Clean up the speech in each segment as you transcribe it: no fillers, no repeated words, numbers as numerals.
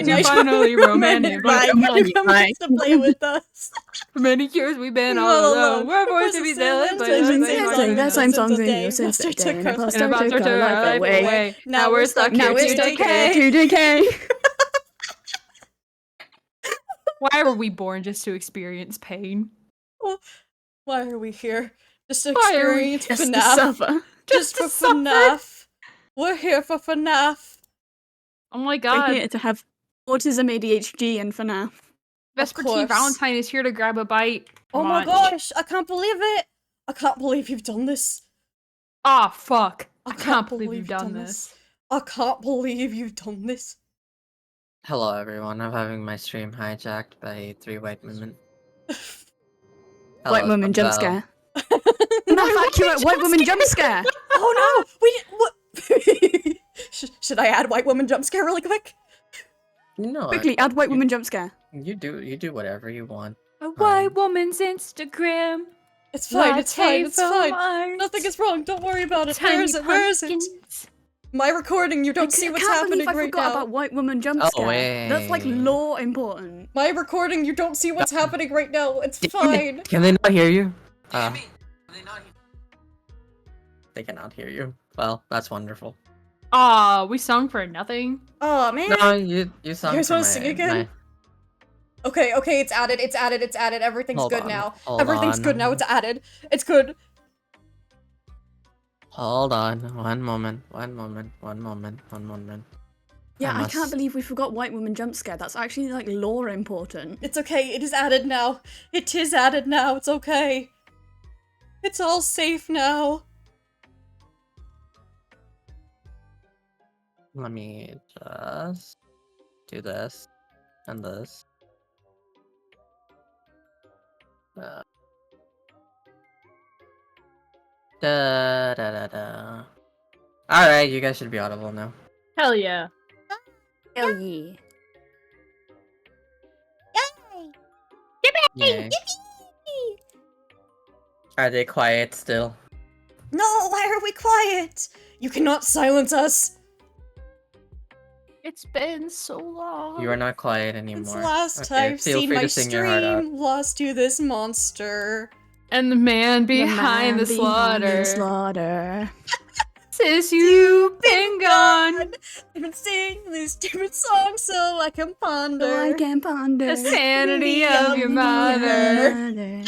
Night, to finally romantic. Come to play with us. For many years we've been All all alone. alone. We're forced to be sailing, but That same songs in you since the day, and and about to turn our life away. Now we're stuck here to decay. To decay. Why were we born just to experience pain? Why are we here? Just to Why are we experience Just to FNAF. suffer. Just for to suffer. FNAF. We're here for FNAF. Oh my We're god. here to have autism, ADHD, and FNAF. Vesper T course. Valentine is here to grab a bite. Oh Come my on. gosh, I can't believe it. I can't believe you've done this. Ah, fuck. I I can't believe you've done this. I can't believe you've done this. Hello everyone, I'm having my stream hijacked by 3 white women. White woman jump scare. Not accurate white woman jump scare. Oh no! We what? Should I add white woman jump scare really quick? No, Quickly, add white woman jump scare. you do whatever you want. A white woman's Instagram. It's fine, it's fine, it's fine. Mars. Nothing is wrong, don't worry about it. Tiny Where is it? Where is it? pumpkins. My recording, you don't see what's happening I right forgot now. about white woman jump Oh, scare. That's like wait. law important. My recording, you don't see what's happening right now. It's fine. Can they not hear you? They cannot hear you. Well, that's wonderful. Aw, we sung for nothing. Oh man. No, you sung. You guys for wanna sing again? Okay, it's added, it's added, it's added. Everything's Hold good on, now. hold Everything's on. good now, it's added. It's good. Hold on, one moment. Yeah, I can't must- believe we forgot white woman jump scare. That's actually like law important. It's okay, it is added now. It is added now, it's okay. It's all safe now. Let me just do this and this. Da da da da. Alright, you guys should be audible now. Hell yeah. Hell yeah. Yay. Are they quiet still? No, why are we quiet? You cannot silence us. It's been so long. You are not quiet anymore. It's last Okay, I've feel seen free my to sing your heart out. stream, lost to this monster. And the man behind the slaughter slaughter. says you've been gone. I've been singing these stupid songs so I can ponder. I can ponder The sanity of your mother.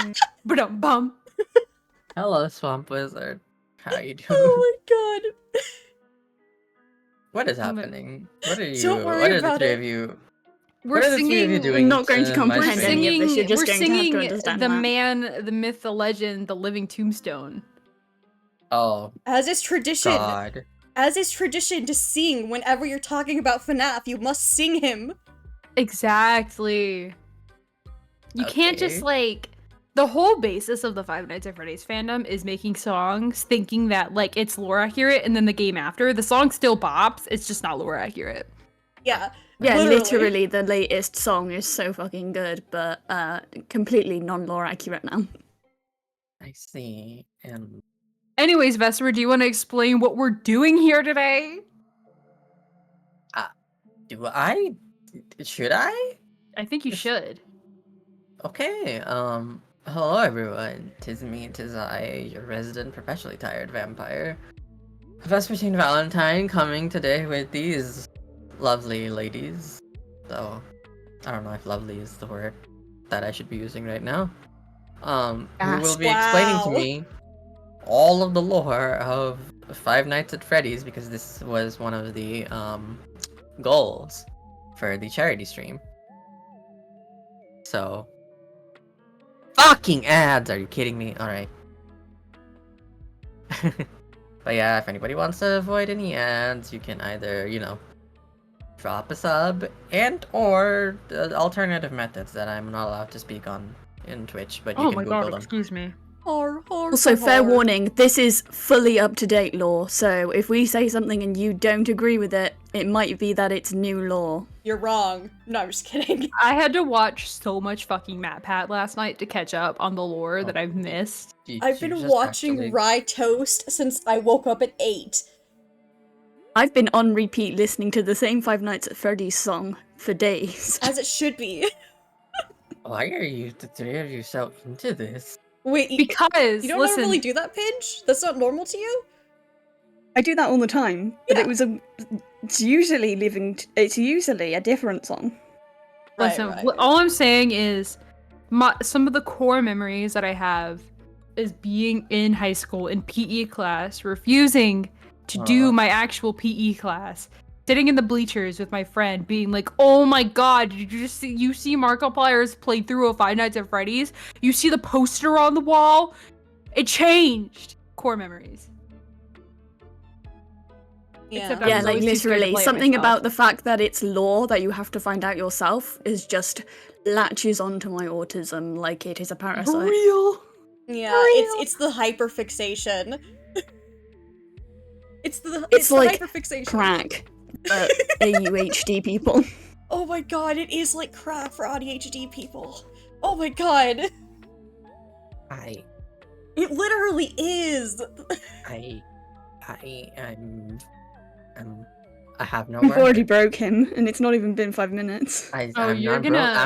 Ba-dum-bum. Hello, Swamp Wizard. How you doing? Oh my god. What is happening? What are you? Don't worry what are the about three it. of you? We're What are the three of you singing. doing? I'm not going to my comprehend We're stream? any of singing. this, you're just We're going to have to singing understand the that. man, the myth, the legend, the living tombstone. Oh As is tradition. God! As is tradition to sing whenever you're talking about FNAF, you must sing him. Exactly. You can't just Okay. like. The whole basis of the Five Nights at Freddy's fandom is making songs thinking that like it's lore accurate, and then the game after the song still bops. It's just not lore accurate. Yeah. Yeah, literally the latest song is so fucking good, but completely non-lore accurate now. I see. And Anyways, Vesper, do you want to explain what we're doing here today? do I? Should I? I think you should. Okay. Hello everyone. Tis me, tis I, your resident perpetually tired vampire, Vespertine Valentine, coming today with these lovely ladies. So, I don't know if lovely is the word that I should be using right now. Who will be explaining to Wow. me all of the lore of Five Nights at Freddy's, because this was one of the goals for the charity stream. So, fucking ads! Are you kidding me? Alright. But yeah, if anybody wants to avoid any ads, you can either, you know, drop a sub and or the alternative methods that I'm not allowed to speak on in Twitch, but you Oh can my Google god, them. excuse me. Also, fair warning, this is fully up-to-date lore, so if we say something and you don't agree with it, it might be that it's new lore. You're wrong. No, I'm just kidding. I had to watch so much fucking MatPat last night to catch up on the lore that I've missed. I've been watching Rye Toast since I woke up at 8. I've been on repeat listening to the same Five Nights at Freddy's song for days. As it should be. Why are you the three of you so into this? Wait, Because you don't listen, normally do that, Paige? That's not normal to you? I do that all the time, but Yeah. it's usually a different song. listen, Right. all I'm saying is some of the core memories that I have is being in high school in PE class, refusing to do my actual PE class, sitting in the bleachers with my friend, being like, "Oh my god, did you just see Markiplier's playthrough of Five Nights at Freddy's? You see the poster on the wall? It changed." Core memories. Except I Yeah, was like always too scared to literally, play it something myself. about the fact that it's lore that you have to find out yourself is just latches onto my autism like it is a parasite. Real. Yeah, Real. it's the hyperfixation. It's the like hyperfixation. Crack for AUHD people. Oh my god, it is like crack for ADHD people. Oh my god. It literally is. I have no I've words. already broke him, and it's not even been 5 minutes. I'm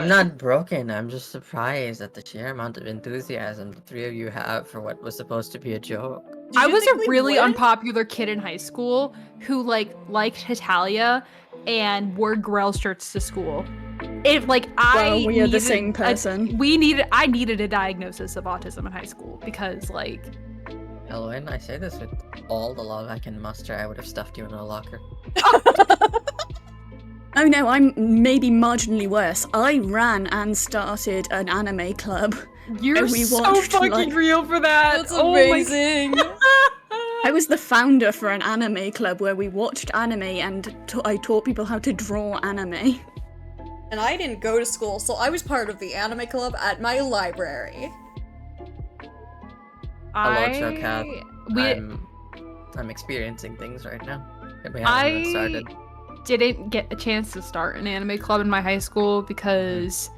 not broken. I'm just surprised at the sheer amount of enthusiasm the three of you have for what was supposed to be a joke. Did I you was think a we really would? unpopular kid in high school who liked Italia and wore Grell shirts to school. It we are the same person. I needed a diagnosis of autism in high school because Elwyn, I say this with all the love I can muster. I would have stuffed you in a locker. Oh no, I'm maybe marginally worse. I ran and started an anime club. you're we so watched, fucking like- real for that. That's Oh my amazing. I was the founder for an anime club where we watched anime and I taught people how to draw anime. And I didn't go to school, so I was part of the anime club at my library. Hello, Cho'Kath. I'm experiencing things right now. We haven't even started. didn't get a chance to start an anime club in my high school because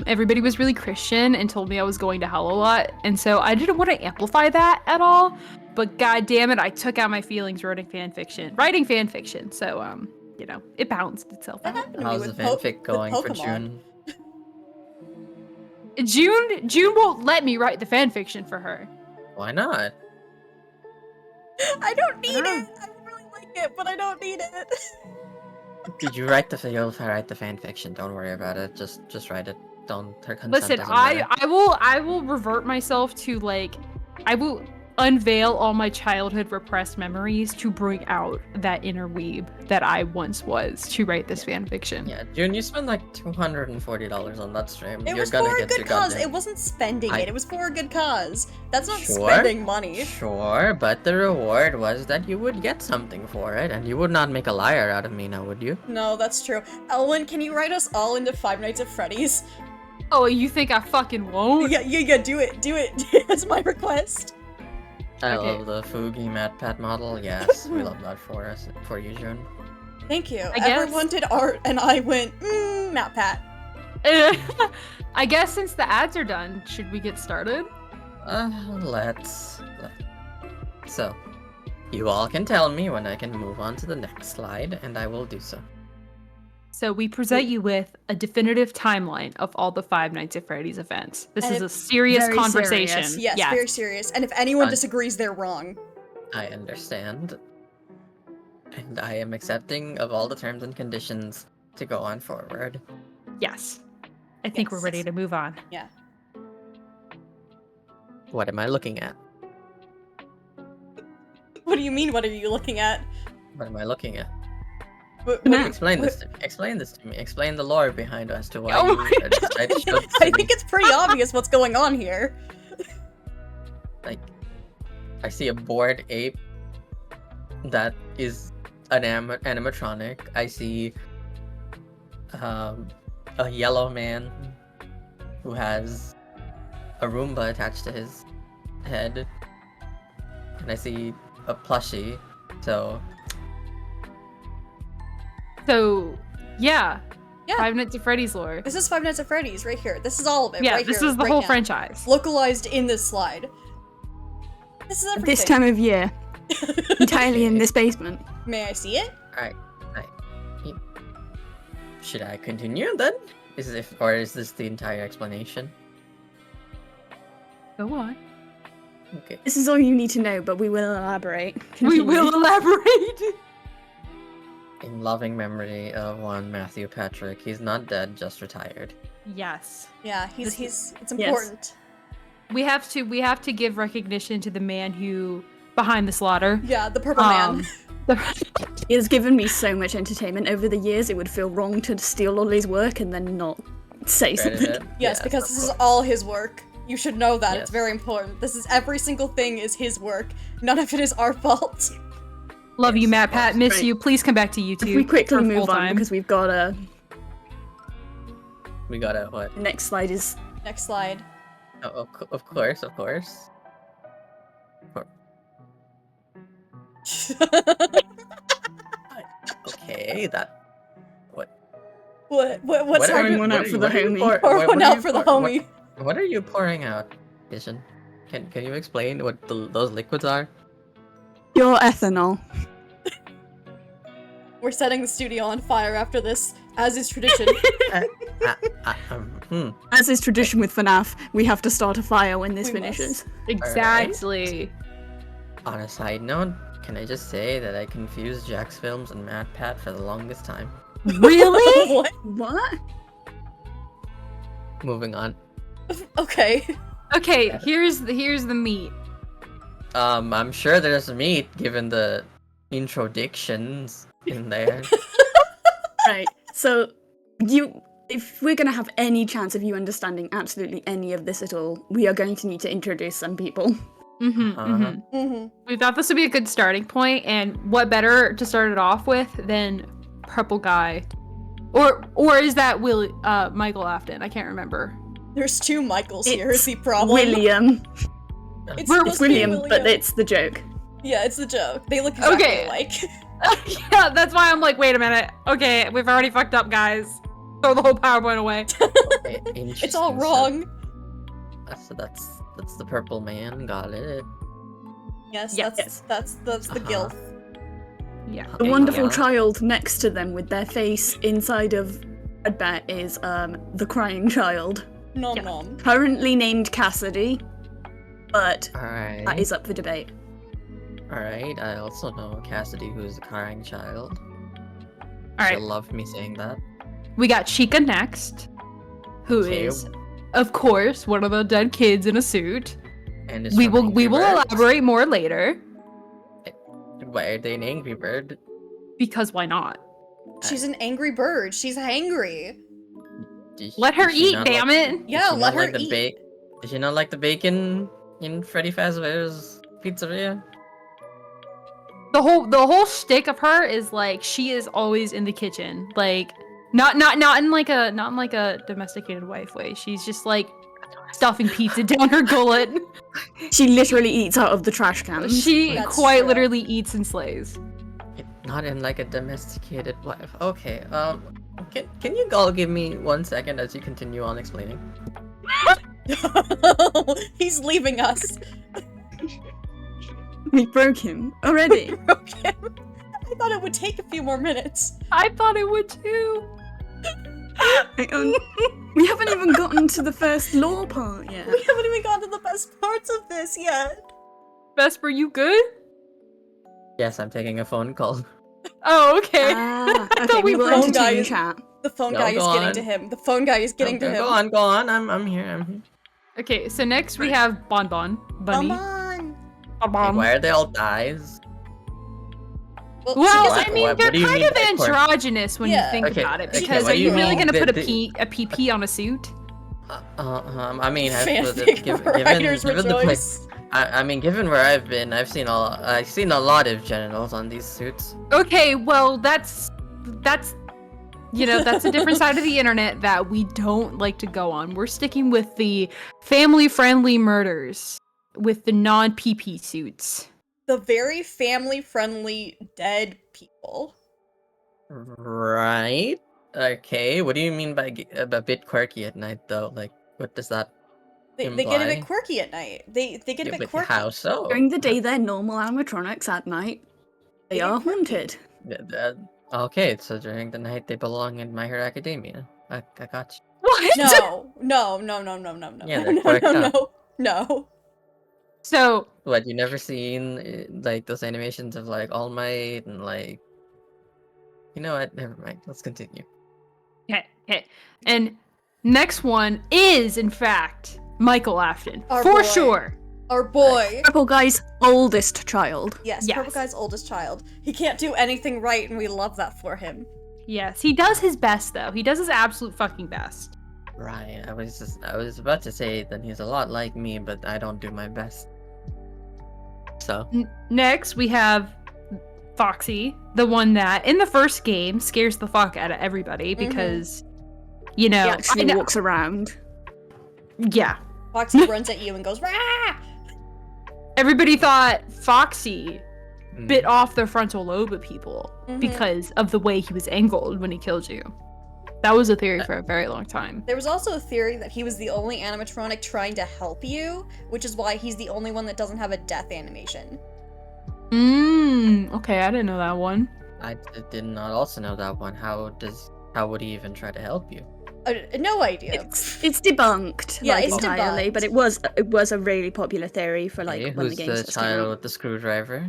everybody was really Christian and told me I was going to hell a lot, and so I didn't want to amplify that at all. But god damn it, I took out my feelings writing fan fiction. So it balanced itself That out. happened to me How's the with fanfic going for Pokemon. June? June won't let me write the fan fiction for her. Why not? I don't need know. it. I really like it, but I don't need it. Did you write you'll write the fanfiction? Don't worry about it. Just write it. Don't. Her consent Listen, doesn't matter. I will revert myself to I will unveil all my childhood repressed memories to bring out that inner weeb that I once was to write this fan fiction. Yeah, June, you spent like $240 on that stream. It You're was gonna for a get good your cause. goddamn- It wasn't spending I- it. It was for a good cause. That's not Sure. spending money. Sure, but the reward was that you would get something for it, and you would not make a liar out of me now, would you? No, that's true. Elwyn, can you write us all into Five Nights at Freddy's? Oh, you think I fucking won't? Yeah, do it. That's my request. I Okay. love the Fugi Pat model. Yes, we love that for you, June. Thank you. I guess- Everyone did art, and I went, Matt Pat. I guess since the ads are done, should we get started? Let's. So, you all can tell me when I can move on to the next slide, and I will do so. So we present you with a definitive timeline of all the Five Nights at Freddy's events. This And is a it's serious very conversation. serious. Yes, very serious. And if anyone Done. disagrees, they're wrong. I understand. And I am accepting of all the terms and conditions to go on forward. Yes. I think we're ready Yes. to move on. Yeah. What am I looking at? What do you mean? What are you looking at? What am I looking at? Matt. Explain this to me. Explain this to me. Explain the lore behind as to why Oh you my decided to I think it's pretty obvious what's going on here. like I see a bored ape that is an animatronic. I see a yellow man who has a Roomba attached to his head, and I see a plushie. So, yeah. Yeah. Five Nights at Freddy's lore. This is Five Nights at Freddy's right here. This is all of it. Yeah, right this here, is the right whole now. franchise. Localized in this slide. This is everything. This time of year, entirely in this basement. May I see it? Alright. Should I continue then? Or is this the entire explanation? Go on. Okay. This is all you need to know, but we will elaborate. We Continue. will elaborate. In loving memory of one Matthew Patrick, he's not dead, just retired. Yes. Yeah, This it's important. We have to give recognition to the man who behind the slaughter. Yeah, the purple man. He has given me so much entertainment over the years, it would feel wrong to steal all his work and then not say Credit something. it? Yes, because this is all his work. You should know that. Yes. It's very important. This is every single thing is his work. None of it is our fault. Love you, Yes, Matt. Pat, miss right. you. Please come back to YouTube. If we quickly for move full on, time. because we've got a... We got a what? Next slide is... Next slide. Oh, of course. Okay, that. What's are hard? you- one out for the what are you homie. pour- Pour what one are out you for the pour- homie. What are you pouring out, Vision? Can you explain what those liquids are? Pure ethanol. We're setting the studio on fire after this, as is tradition. As is tradition with FNAF, we have to start a fire when this We finishes. Exactly. On a side note, can I just say that I confused Jack's Films and Mad Pat for the longest time? Really? What? What? Moving on. Okay. Okay, here's the meat. I'm sure there's meat given the introdictions in there. Right, so if we're gonna have any chance of you understanding absolutely any of this at all, we are going to need to introduce some people. We thought this would be a good starting point, and what better to start it off with than Purple Guy, or is that Michael Afton? I can't remember. There's two Michaels here. It's Is the problem? William. It's We're- supposed to be William, but it's the joke. Yeah, it's the joke. They look exactly Okay. alike. Yeah, that's why I'm like, wait a minute. Okay, we've already fucked up, guys. Throw the whole PowerPoint away. Okay, It's all interesting. wrong. So that's the purple man. Got it. Yes, Yes. that's the Uh-huh. gilf. Yeah. The wonderful Yeah. child next to them with their face inside of Redbat is the crying child. Nom Yeah. nom. Currently named Cassidy, but All right. that is up for debate. All right. I also know Cassidy, who is a crying child. All right, She'll love me saying that. we got Chica next, who is, Okay. of course, one of the dead kids in a suit. And it's We from will Angry Birds. elaborate more later, Why are they an Angry Bird? because why not? She's an angry bird. She's hangry. Let her Does she eat, not damn like- it. Yeah, does she let not her like the eat. Did you not like the bacon in Freddy Fazbear's Pizzeria? The whole shtick of her is like she is always in the kitchen, like not in like a domesticated wife way. She's just like stuffing pizza down her gullet. She literally eats out of the trash cans. She That's quite true. literally eats and slays. Not in like a domesticated wife. Okay. Can you all give me 1 second as you continue on explaining? He's leaving us. We broke him already. Broke him. I thought it would take a few more minutes. I thought it would too. We haven't even gotten to the first law part yet. We haven't even gotten to the best parts of this yet. Vesper, you good? Yes, I'm taking a phone call. Oh, okay. Ah, I okay, thought we we will were- entertain Guys. chat. The phone No, guy is go getting on. to him. The phone guy is getting to him. Go on. I'm here. Okay, so next we have Bon Bon. Bunny. Come on. Bon Bon. Why are they all guys? Well, Well, she What- gets I mean, what they're do you kind mean of by quirk? androgynous when you Yeah. think Okay, about it, okay, because what are do you you really mean? gonna put a The- PP on a suit? I mean, fanfic writers given the place, rejoice. I mean, given where I've been, I've seen a lot of genitals on these suits. Okay, well, that's that's a different side of the internet that we don't like to go on. We're sticking with the family-friendly murders with the non-PP suits. The very family-friendly dead people. Right? Okay. What do you mean by a bit quirky at night, though? Like, what does that? They get a bit Imply? quirky at night. They get a Yeah, bit but quirky. how so? During the day, they're normal animatronics. At night, they are haunted. Okay, so during the night they belong in My Hero Academia. I got you. What? No, no, no, no, no, no, no, Yeah, no, they're no, correct no, up. no, no. So, What, you never seen like those animations of like All Might and like you know what? Never mind. Let's continue. okay. And next one is, in fact, Michael Afton. Our for boy. sure. Our boy. Purple Guy's oldest child. Yes, Yes. Purple Guy's oldest child. He can't do anything right, and we love that for him. Yes, he does his best though. He does his absolute fucking best. Right. I was about to say that he's a lot like me, but I don't do my best. So Next, we have Foxy, the one that in the first game scares the fuck out of everybody because, you know, He actually walks around. yeah, Foxy runs at you and goes, rah! everybody thought Foxy mm, bit off the frontal lobe of people because of the way he was angled when he killed you. That was a theory for a very long time. There was also a theory that he was the only animatronic trying to help you, which is why he's the only one that doesn't have a death animation. Okay, I didn't know that one. I did not also know that one. How would he even try to help you? No idea. It's debunked, Yeah, like, it's entirely, debunked. but it was a really popular theory for like Okay, when the who's games the first came child out. with the screwdriver?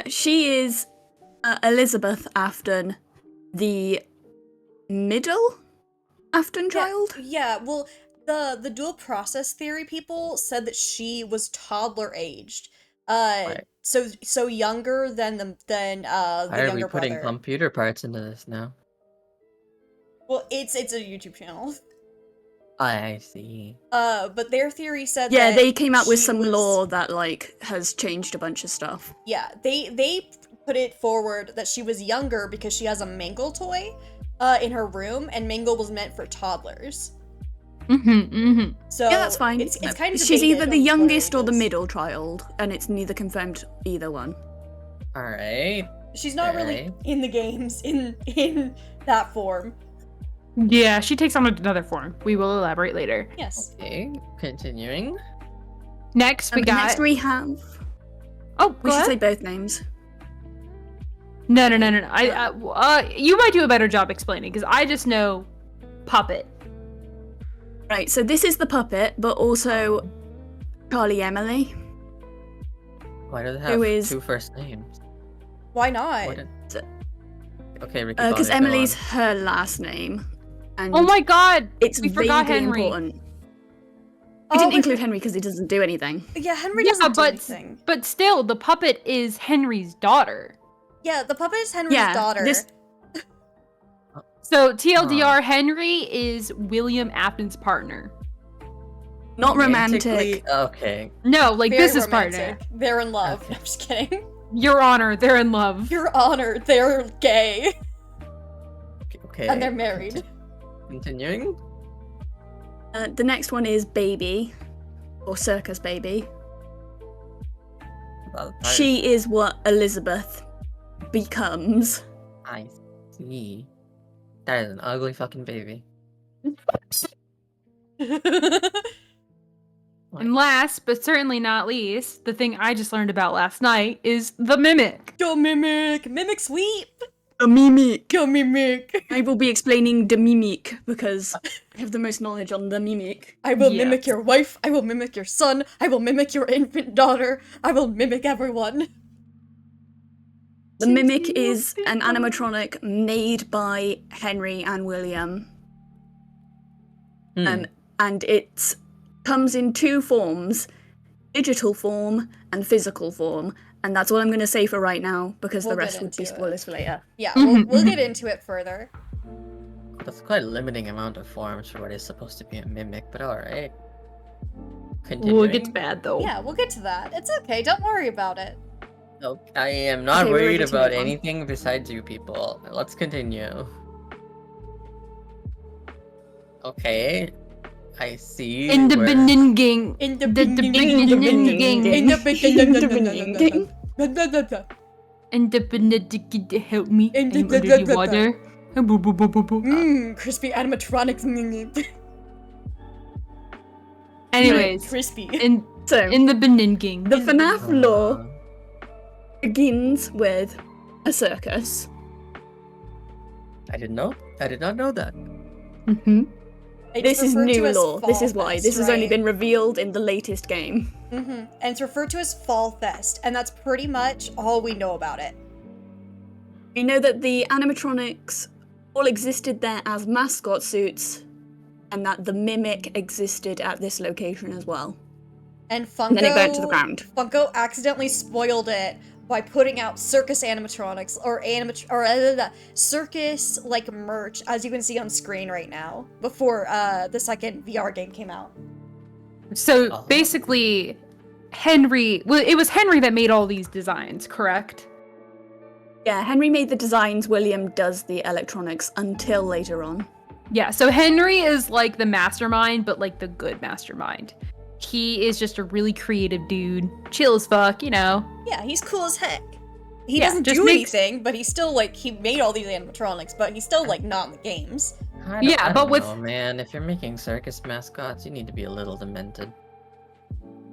She is Elizabeth Afton, the middle Afton child. Yeah, well, the dual process theory people said that she was toddler aged. Right. So younger than the Why are we younger putting brother. computer parts into this now? Well, it's a YouTube channel. I see. But their theory said Yeah, that they came out with she some was- law that like has changed a bunch of stuff. Yeah, they put it forward that she was younger because she has a Mangle toy in her room, and Mangle was meant for toddlers. So Yeah, that's fine. It's kind of She's debated either on the what youngest it or the is. middle child, and it's neither confirmed either one. All right. She's not really Okay. in the games in that form. Yeah, she takes on another form. We will elaborate later. Yes. Okay. Continuing. Next, we got. Next we have. Oh, We go should ahead. say both names. No. You might do a better job explaining because I just know puppet. Right, so this is the puppet, but also Charlie Emily. Why do they Who have is- two first names? Why not? What So- okay, Ricky. Because Bonner, go Emily's on. her last name. And Oh my god! it's we forgot vaguely Henry. important. We Oh, didn't but- include Henry because he doesn't do anything. Yeah, Henry Yeah, doesn't do but anything. but still, the puppet is Henry's daughter. Yeah, the puppet is Henry's Yeah, daughter. this- So TLDR, Henry is William Afton's partner. Not Romantically- romantic. Okay. No, like Very business romantic. partner. They're in love. Okay. I'm just kidding. Your Honor, they're in love. Your Honor, they're gay Okay. and they're married. Continuing. The next one is Baby, or Circus Baby. She is what Elizabeth becomes. I see. That is an ugly fucking baby. And last, but certainly not least, the thing I just learned about last night is the Mimic. Go Mimic! Mimic sweep! A mimic. Go Mimic! I will be explaining the mimic because I have the most knowledge on the mimic. I will Yeah. mimic your wife, I will mimic your son, I will mimic your infant daughter, I will mimic everyone. The mimic is an animatronic made by Henry and William, Hmm. and it comes in two forms: digital form and physical form. And that's all I'm going to say for right now because We'll the rest get would be into it. spoilers for later. Yeah, Mhm, we'll mhm. get into it further. That's quite a limiting amount of forms for what is supposed to be a mimic, but alright. Continuing. Ooh, it gets bad though. Yeah, we'll get to that. It's okay, don't worry about it. Oh, I am not Okay, we're worried ready to about move on. anything besides you people. Let's continue. Okay. I see. In the where- beninging. In the The beginning, beninging. in the beginning, And the benedict to help me. And I'm the- under the water. crispy animatronics. Anyways, Crispy. So, in the beninging. the FNAF lore Uh, begins with a circus. I did not know that. Mm-hmm. It's This is referred to new as lore. This is Fall why. Fest, This has only right? been revealed in the latest game. And it's referred to as Fall Fest, and that's pretty much all we know about it. We know that the animatronics all existed there as mascot suits, and that the mimic existed at this location as well. And Funko, And then it burnt to the ground. Funko accidentally spoiled it by putting out circus animatronics or circus like merch, as you can see on screen right now, before the second VR game came out. So basically, it was Henry that made all these designs, correct? Yeah, Henry made the designs, William does the electronics until later on. Yeah, so Henry is like the mastermind, but like the good mastermind. He is just a really creative dude, chill as fuck, you know. Yeah, he's cool as heck. He Yeah, doesn't just do makes- anything, but he's still like, he made all these animatronics, but he's still like not in the games. Yeah, but with- Oh man, if you're making circus mascots, you need to be a little demented.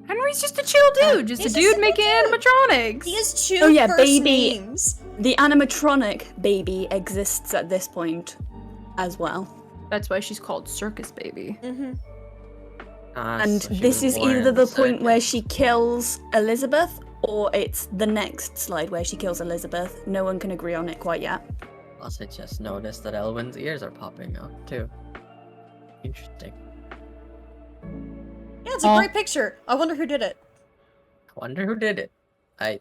Henry's just a chill dude, just a He's dude just a making dude. animatronics. He has two Oh yeah, first baby. names. The animatronic baby exists at this point as well. That's why she's called Circus Baby. Mm-hmm. And So she this was is born either in the point circus. where she kills Elizabeth, or it's the next slide where she kills Elizabeth. No one can agree on it quite yet. Plus, I just noticed that Elwyn's ears are popping out too. Interesting. Yeah, it's a great picture. I wonder who did it. I wonder who did it. I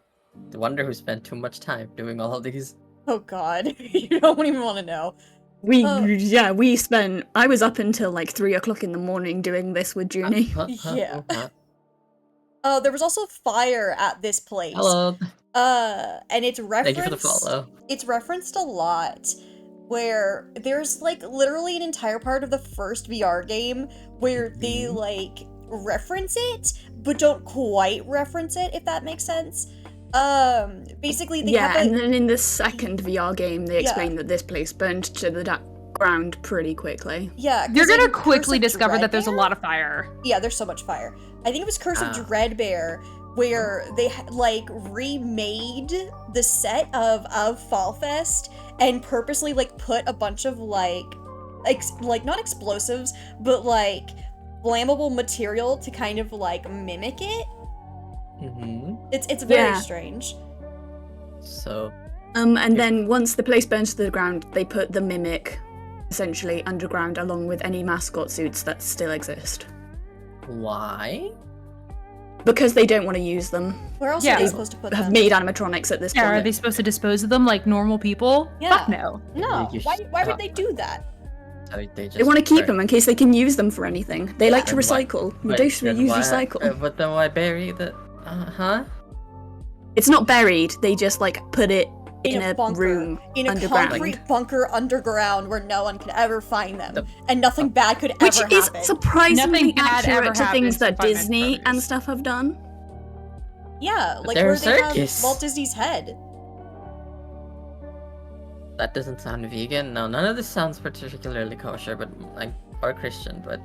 wonder who spent too much time doing all of these. Oh god, you don't even want to know. We Oh. spent. I was up until like 3 o'clock in the morning doing this with Junie. Yeah. There was also fire at this place. Hello. And it's referenced. Thank you for the follow. It's referenced a lot, where there's like literally an entire part of the first VR game where they like reference it, but don't quite reference it, if that makes sense. Basically they Yeah, have and then in the second VR game, they Yeah. explain that this place burned to the ground pretty quickly. yeah. 'cause You're gonna in quickly Curse of discover that there's a Dreadbear- lot of fire. Yeah, there's so much fire. I think it was Curse of Ah. Dreadbear, where they like remade the set of Fall Fest and purposely like put a bunch of like not explosives, but like flammable material to kind of like mimic it. Mm-hmm. It's very Yeah. strange. So, And then once the place burns to the ground, they put the mimic essentially underground along with any mascot suits that still exist. why? Because they don't want to use them. Where else Yeah. are they supposed to put Have them? made animatronics at this Yeah, point. are they supposed to dispose of them like normal people? Yeah. Fuck no. No, You why should- would they do that? So they just They want to keep burn- them in case they can use them for anything. They like to Then why- recycle. But Reduce, then reuse, why- recycle. But then why bury the? Huh? It's not buried. They just like put it in a bunker, room in a underground. concrete bunker underground where no one could ever find them, The- and nothing bad could Which ever is happen. surprisingly Nothing bad ever accurate to things happens that to Five Nights at Disney and Freddy's. stuff have done. Yeah, like they're where a they have circus. Walt Disney's head. That doesn't sound vegan. No, none of this sounds particularly kosher, but like or Christian. But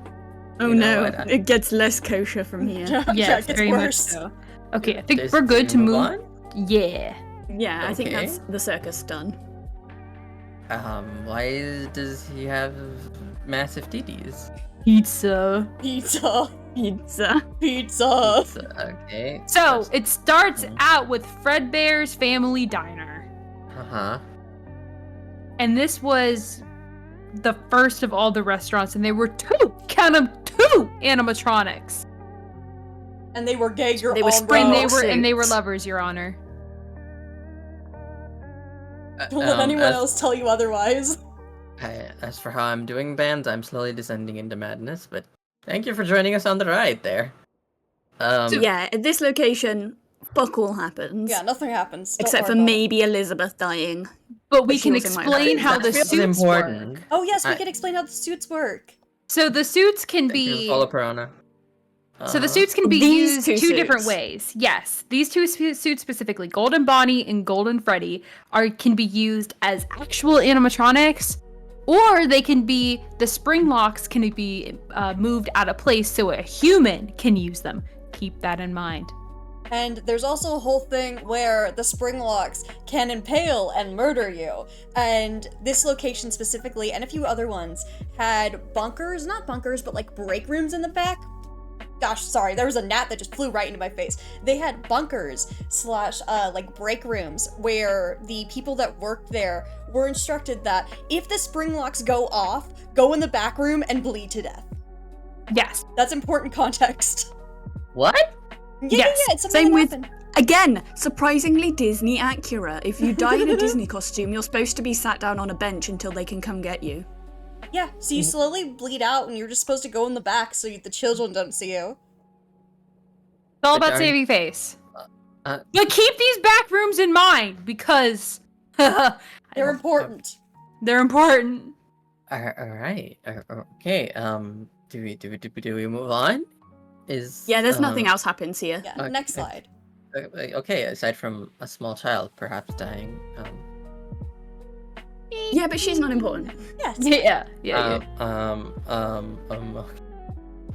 Oh You know no, what, it gets less kosher from here. Yeah, Yes, it gets very worse. much so. Okay, I think Is- we're good to do we move. on? Yeah. Yeah, I think Okay. that's the circus done. Why does he have massive titties? Pizza. Pizza, Pizza. pizza. Okay. So it starts Mhm. out with Fredbear's Family Diner. Uh huh. And this was the first of all the restaurants, and there were count 'em, two animatronics. And they were gay. You're They were all spring And wrong. they were suits. lovers, Your Honor. Don't let anyone else tell you otherwise. As for how I'm doing bands, I'm slowly descending into madness. But thank you for joining us on the ride there. Yeah, at this location, fuck all happens. Yeah, nothing happens. Don't Except for worry about it. maybe Elizabeth dying. But we But can she was in my explain life. how that the feels suits important. work. Oh yes, we I- can explain how the suits work. So the suits can Thank you for be follow Piranha. So the suits can be These used two two different suits. ways. Yes, these two suits specifically, Golden Bonnie and Golden Freddy, can be used as actual animatronics, or they can be the spring locks can be moved out of place so a human can use them. Keep that in mind. And there's also a whole thing where the Springlocks can impale and murder you. And this location specifically, and a few other ones, had bunkers, not bunkers, but like break rooms in the back. Gosh, sorry, there was a gnat that just flew right into my face. They had bunkers slash like break rooms where the people that worked there were instructed that if the Springlocks go off, go in the back room and bleed to death. Yes. That's important context. What? Yeah, Yes. yeah, it's something Same that with, happened. again, surprisingly Disney accurate. If you die in a Disney costume, you're supposed to be sat down on a bench until they can come get you. Yeah, so you slowly bleed out and you're just supposed to go in the back so the children don't see you. It's all But about are- saving face. uh- But keep these back rooms in mind because They're important. they're important. Alright. Okay, do we move on? Yeah, there's nothing else happens here. Yeah, Okay. next slide. Okay, aside from a small child perhaps dying, Yeah, but she's not important. Yes. Yeah.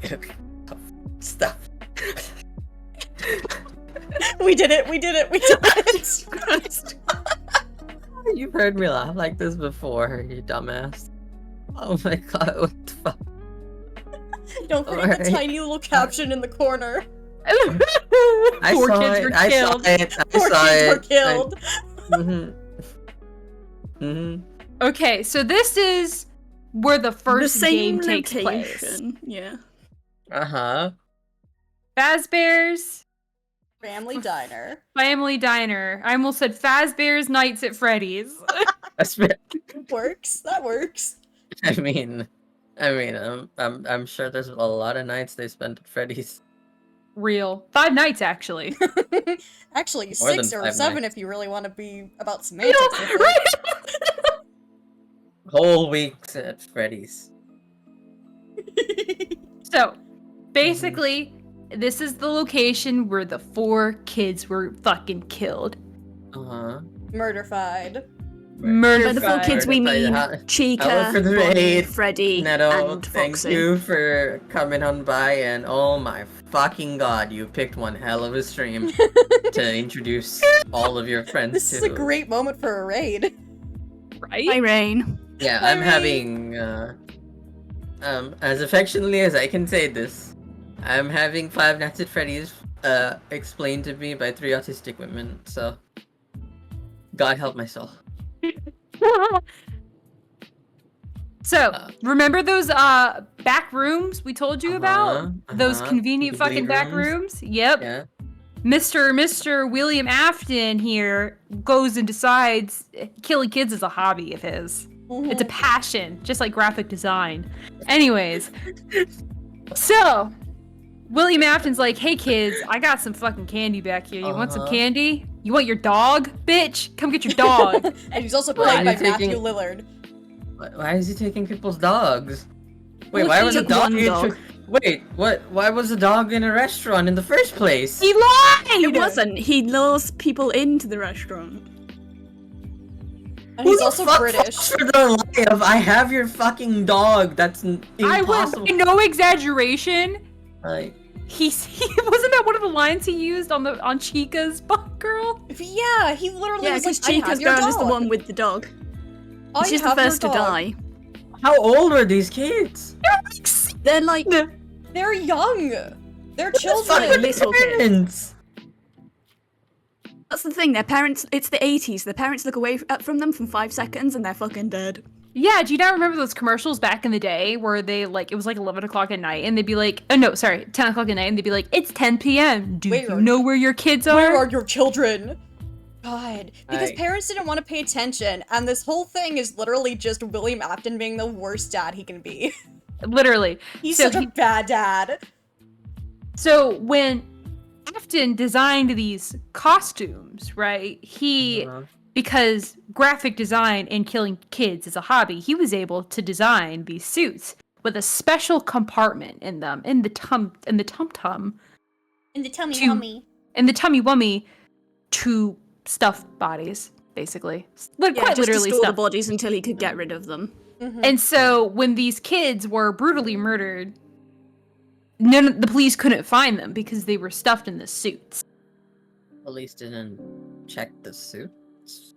okay. Stop. We did it, we did it, we did it! You've heard me laugh like this before, you dumbass. Oh my god, what the fuck? Don't forget the Alright. tiny little caption in the corner. I Four saw kids it, were I killed. saw it, I Four saw kids it. were killed. Mm-hmm. Okay, so this is where the first the same game takes place. location. Yeah. Uh-huh. Fazbear's Family diner. Family Diner. I almost said Fazbear's Nights at Freddy's. That's been, Works. That works. I mean, I'm sure there's a lot of nights they spent at Freddy's. Real. 5 nights, actually. Actually, More 6 than or 5 7 nights. if you really want to be about You semantics. know, with it. right? Whole weeks at Freddy's. So, basically, this is the location where the 4 kids were fucking killed. Uh-huh. Murderfied. Murdered. By the 4 kids we mean Chica, Hello for the Bonnie, raid, Freddy, Neto, and thank Foxy. you for coming on by, and oh my fucking god, you picked one hell of a stream to introduce all of your friends This to. is a great moment for a raid. Right? Hi, Rain. Yeah, Hi, I'm Ray. having, as affectionately as I can say this, I'm having Five Nights at Freddy's, explained to me by 3 autistic women, so God help my soul. So, remember those back rooms we told you about? Those convenient The fucking bleed back rooms? Yep. Yeah. Mr. William Afton here goes and decides killing kids is a hobby of his. It's a passion, just like graphic design. Anyways, so William Afton's like, "Hey kids, I got some fucking candy back here. You want some candy? You want your dog, bitch? Come get your dog." And he's also Why played are by you taking- Matthew Lillard. Why is he taking people's dogs? Wait, Well, why he was a took dog? one dog. Wait, what? Why was a dog in a restaurant in the first place? He lied. It wasn't. He lures people into the restaurant. And Who he's the also fuck British. falls for the lie of I have your fucking dog? That's I impossible. would, no exaggeration. Like, He wasn't that one of the lines he used on Chica's Girl? Yeah, he literally Yeah, was because like, I have Chica's your girl is the dog. one with the dog. I She's the have your first to dog. die. how old are these kids? They're like They're young. They're Fuck children. with little the kids. parents. that's the thing. Their parents. It's the 80s. Their parents look away from them for 5 seconds and they're fucking dead. Yeah, do you not remember those commercials back in the day where they it was like 11 o'clock at night and they'd be like, oh no, sorry, 10 o'clock at night and they'd be like, it's 10 p.m. Do Where you are- know where your kids are? Where are your children? God. Because I- parents didn't want to pay attention, and this whole thing is literally just William Afton being the worst dad he can be. Literally. He's So such a bad dad. So when Afton designed these costumes, right, because graphic design and killing kids is a hobby, he was able to design these suits with a special compartment in them, in the tum-tum, In the tummy To- tummy. in the tummy-wummy to stuff bodies, basically. Like, Yeah, quite just to literally store the stuff. bodies until he could get rid of them. And so when these kids were brutally murdered, the police couldn't find them because they were stuffed in the suits. police didn't check the suits?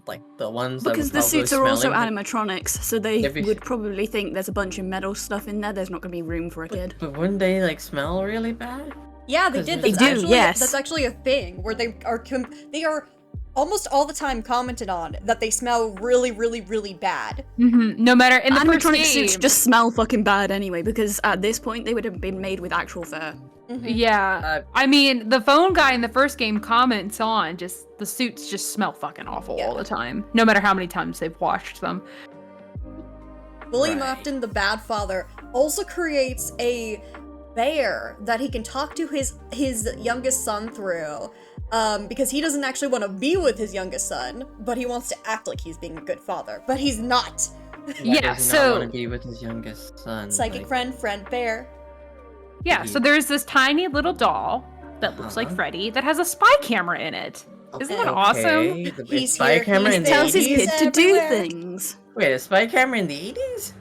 Like the ones Because that the were suits are also smelling animatronics, so they They'd be- would probably think there's a bunch of metal stuff in there. There's not going to be room for a kid. But wouldn't they like smell really bad? Yeah, they 'Cause did. they That's do, actually yes. that's actually a thing where they are almost all the time commented on that they smell really, really, really bad. No matter in the first Animatronic game. suits just smell fucking bad anyway, because at this point they would have been made with actual fur. Yeah, I mean, the phone guy in the first game comments on just the suits just smell fucking awful all the time, no matter how many times they've washed them. William Right. Afton, the bad father, also creates a bear that he can talk to his youngest son through. Because he doesn't actually want to be with his youngest son, but he wants to act like he's being a good father. But he's not. Why Yeah, does he so- not want to be with his youngest son? Psychic like, friend bear. Yeah, so there's this tiny little doll that looks like Uh-huh. Freddy that has a spy camera in it. Isn't that awesome? okay, the He's spy here, camera he's in the there, Tells his He's 80s? kid to do everywhere. things. Wait, a spy camera in the 80s?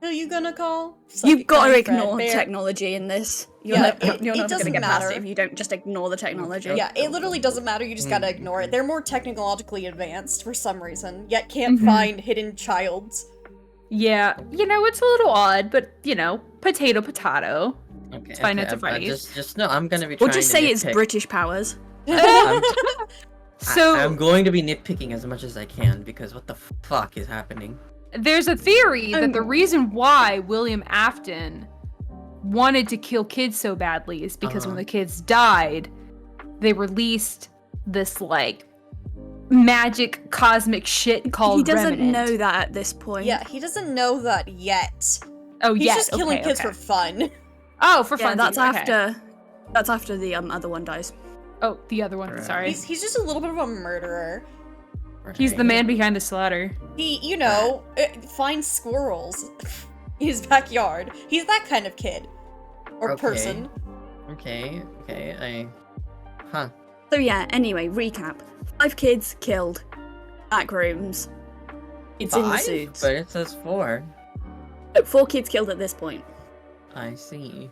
Who you gonna call? You've Psychic got to friend Fred ignore Bear. technology in this. You're, Yeah, never, it you're never going doesn't to get past matter. it if you don't just ignore the technology. Okay. Yeah, it literally doesn't matter. You just gotta ignore it. They're more technologically advanced for some reason, yet can't find hidden childs. Yeah, it's a little odd, but potato, potato. Okay, fine, okay, it's a Freddy's. just no, I'm gonna be Or trying just to say it's nitpick. British powers. So I'm going to be nitpicking as much as I can because what the fuck is happening? there's a theory that the reason why William Afton wanted to kill kids so badly is because when the kids died, they released this like magic cosmic shit called He doesn't Remnant. know that at this point. Yeah, he doesn't know that yet. Oh He's yeah, just killing okay, kids okay. for fun. Oh, for Yeah, fun. that's okay. after the other one dies. Oh, the other one. Right. Sorry. He's just a little bit of a murderer. He's the man behind the slaughter. He, finds squirrels in his backyard. He's that kind of kid. Or Okay. person. Okay, Huh. So yeah, anyway, recap. 5 kids killed. Back rooms. It's in the 5? suits. But it says 4. 4 kids killed at this point. I see.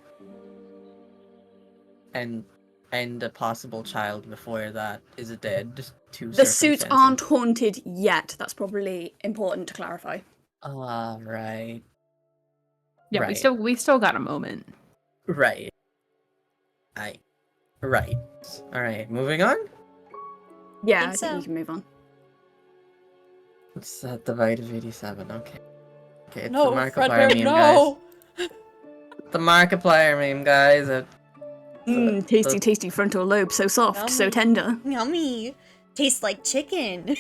And a possible child before that is dead. To The suits circumstances. aren't haunted yet. That's probably important to clarify. Right. Yeah, Right. we still got a moment. Right. Right. Alright, moving on? Yeah, Think I think so. we can move on. It's the bite of 87, okay. Okay, it's No, the Markiplier Fredbear, meme, no! guys. The Markiplier meme, guys. Tasty frontal lobe, so soft, so Yummy. tender. Yummy. Tastes like chicken.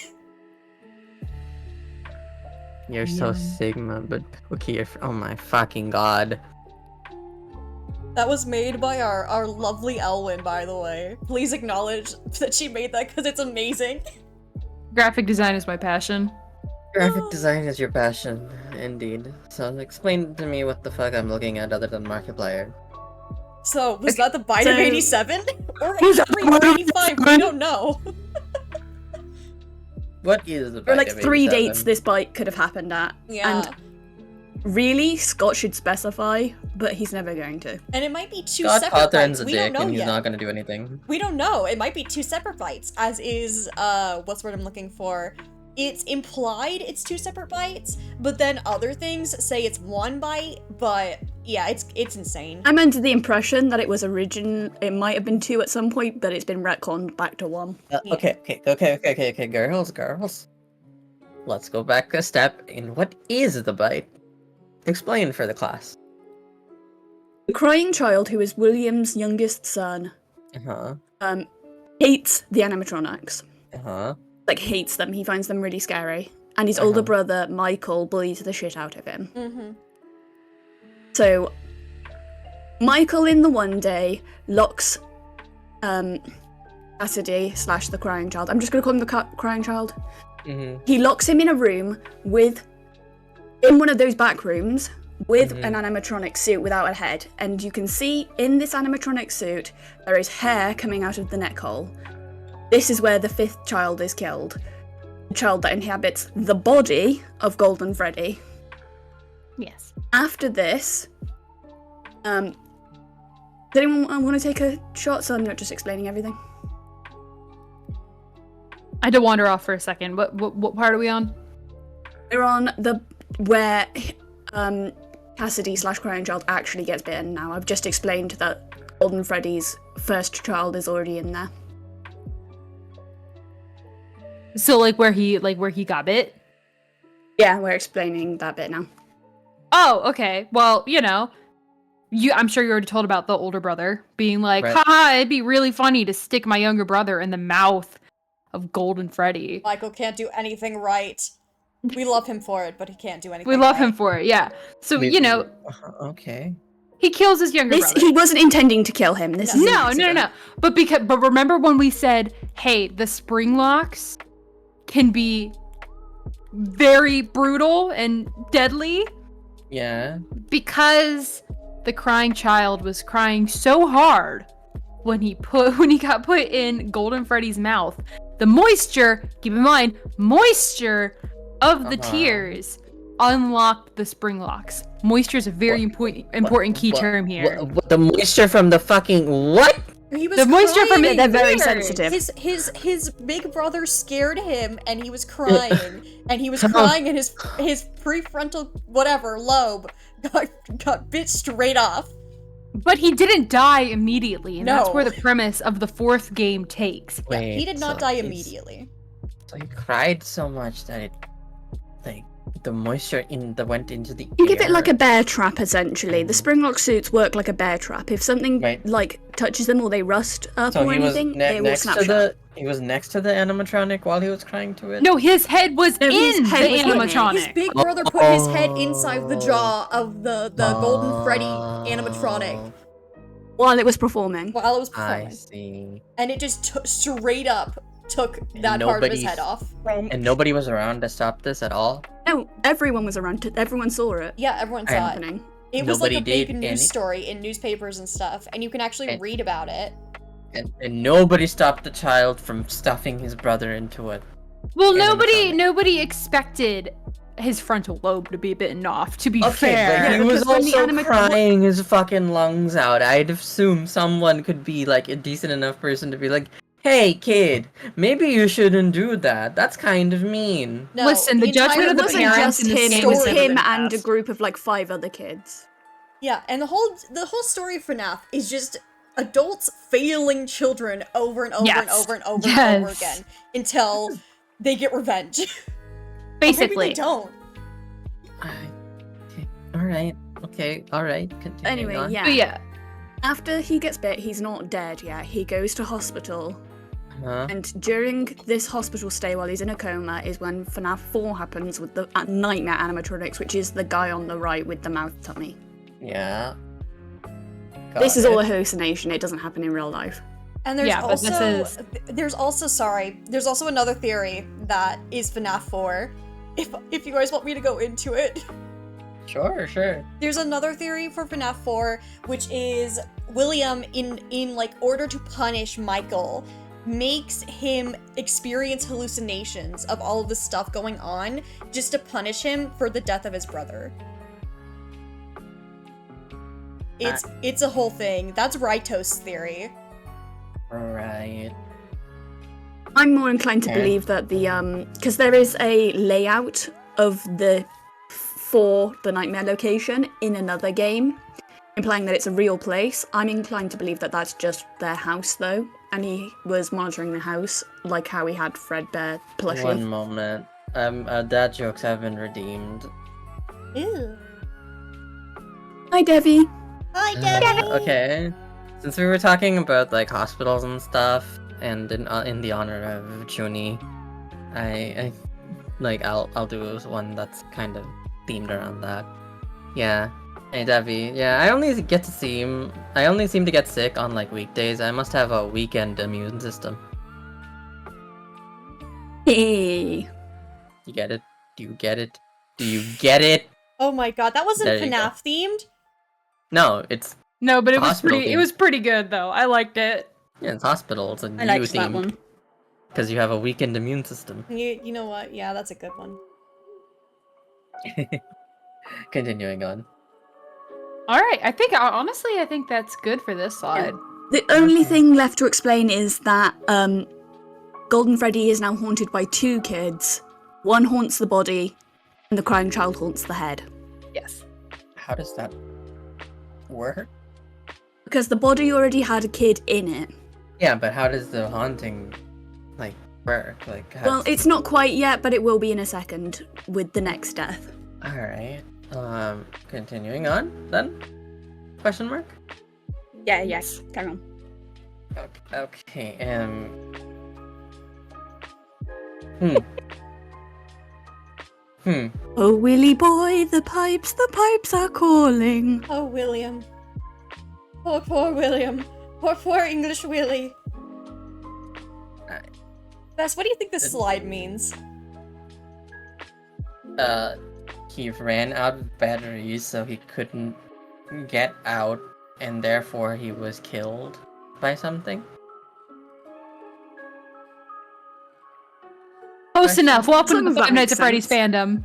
You're so Sigma, but okay, oh my fucking god. That was made by our lovely Elwyn, by the way. Please acknowledge that she made that because it's amazing. Graphic design is my passion. Graphic design is your passion, indeed. So explain to me what the fuck I'm looking at other than Markiplier. So, was that the bite of So- 87? Or 83 or 85? We don't know. What is the There are bite like of 3 87? dates this bite could have happened at. Yeah. And really, Scott should specify, but he's never going to. And it might be two Scott separate Cawthorn's bites. a We dick don't know and he's yet. not gonna do anything. We don't know. It might be 2 separate bites, as is, what's the word I'm looking for? It's implied it's 2 separate bites, but then other things say it's 1 bite, but yeah, it's insane. I'm under the impression that it it might have been 2 at some point, but it's been retconned back to 1. Okay, girls. Let's go back a step in what is the bite. Explain for the class. The crying child, who is William's youngest son, Uh-huh. hates the animatronics. Uh-huh. Like, hates them. He finds them really scary. And his older Uh-huh. brother, Michael, bullies the shit out of him. Mm-hmm. So, Michael in the one day locks Cassidy / the crying child. I'm just gonna call him the crying child. Mm-hmm. He locks him in a room in one of those back rooms with Mhm. an animatronic suit without a head. And you can see in this animatronic suit, there is hair coming out of the neck hole. This is where the 5th child is killed. The child that inhabits the body of Golden Freddy. Yes. After this, does anyone want to take a shot so I'm not just explaining everything? I had to wander off for a second. What part are we on? We're on where Cassidy / Crying Child actually gets bitten now. I've just explained that Golden Freddy's first child is already in there. So like where he got bit? Yeah, we're explaining that bit now. Oh, okay. Well, I'm sure you already told about the older brother being like, Right. haha, it'd be really funny to stick my younger brother in the mouth of Golden Freddy. Michael can't do anything right. We love him for it, but he can't do anything We love right. him for it, yeah. So, Okay. he kills his younger brother. He wasn't intending to kill him. This is an No. accident. But remember when we said, hey, the spring locks can be very brutal and deadly? Yeah. Because the crying child was crying so hard when he got put in Golden Freddy's mouth. The moisture, keep in mind, moisture of the tears unlocked the spring locks. Moisture is a very important key term here. The moisture from the fucking what? He was The moisture from crying. it, They're very tears. sensitive. His big brother scared him, and he was crying, and he was crying, and his prefrontal whatever lobe got bit straight off. But he didn't die immediately, and that's No. where the premise of the fourth game takes. Wait, He did not so die he's- immediately. So he cried so much that it, like, the moisture went into the You give it air. like a bear trap, essentially. The Springlock suits work like a bear trap. If something Right. like touches them or they rust up So or he was anything, they will next snap to shut. he was next to the animatronic while he was crying to it. No, his head was No, his in head the was in it. animatronic. His big brother put his head inside the jaw of the Golden Freddy animatronic While it was performing. while it was I performing, see. and it just straight up took And that part of his nobody- head off. And nobody was around to stop this at all. No, everyone was around. Everyone saw it Yeah, everyone saw And- it. happening. It was like a Nobody big did news any- story in newspapers and stuff, and you can actually And- read about it. And nobody stopped the child from stuffing his brother into it. Well, animatronic. nobody expected his frontal lobe to be bitten off, to be Okay, fair. but he Yeah, was because when the also anima- crying his fucking lungs out. I'd assume someone could be like a decent enough person to be like, "Hey, kid, maybe you shouldn't do that. That's kind of mean." No, Listen, the judgment entire of the It wasn't parents just in this him, game it was is him evident and a past. group of like 5 other kids. Yeah, and the whole story of FNAF is just adults failing children over and over and Yes. over and over and over Yes. again until they get revenge. Or Basically. maybe they don't. Alright. Okay, alright. Continue Anyway, on. yeah. But yeah. After he gets bit, he's not dead yet. He goes to hospital. Huh? And during this hospital stay while he's in a coma is when FNAF 4 happens with the nightmare animatronics, which is the guy on the right with the mouth tummy. Yeah. This Got is all a it. hallucination. It doesn't happen in real life. And there's Yeah, but this also there's also another theory that is FNAF 4. If you guys want me to go into it. Sure. There's another theory for FNAF 4, which is William, in like order to punish Michael, makes him experience hallucinations of all of the stuff going on just to punish him for the death of his brother. It's a whole thing. That's Raito's theory. Right. I'm more inclined to Okay. believe that the because there is a layout of the for the nightmare location in another game, implying that it's a real place. I'm inclined to believe that that's just their house though, and he was monitoring the house like how he had Fredbear plushie. One moment. Dad jokes have been redeemed. Ew. Hi, Devi. Hi, Debbie. Okay. Since we were talking about like hospitals and stuff, and in the honor of Juni, I I'll do one that's kind of themed around that. Yeah. Hey Devi. Yeah, I only seem to get sick on like weekdays. I must have a weekend immune system. Hey. You get it? Do you get it? Do you get it? Oh my god, that wasn't There you go. FNAF themed? No, it's No, but it was Hospital pretty. It theme. was pretty good though. I liked it. yeah, it's hospital. It's a I new liked that theme one. because you have a weakened immune system. You know what? Yeah, that's a good one. Continuing on. All right. I think that's good for this slide. The only thing left to explain is that Golden Freddy is now haunted by 2 kids. One haunts the body, and the crying child haunts the head. Yes. How does that work? Because the body already had a kid in it. Yeah, but how does the haunting, like, work? Like, Well, it's not quite yet, but it will be in a second with the next death. Alright. Continuing on, then? Question mark? Yeah, yes. Carry on. Okay, Oh, Willy boy, the pipes are calling. Oh, William. Poor William. Poor English Willie. Bess, what do you think this slide means? He ran out of batteries, so he couldn't get out, and therefore he was killed by something? Close enough. Welcome Some to of the that Five Nights makes at Freddy's sense. fandom.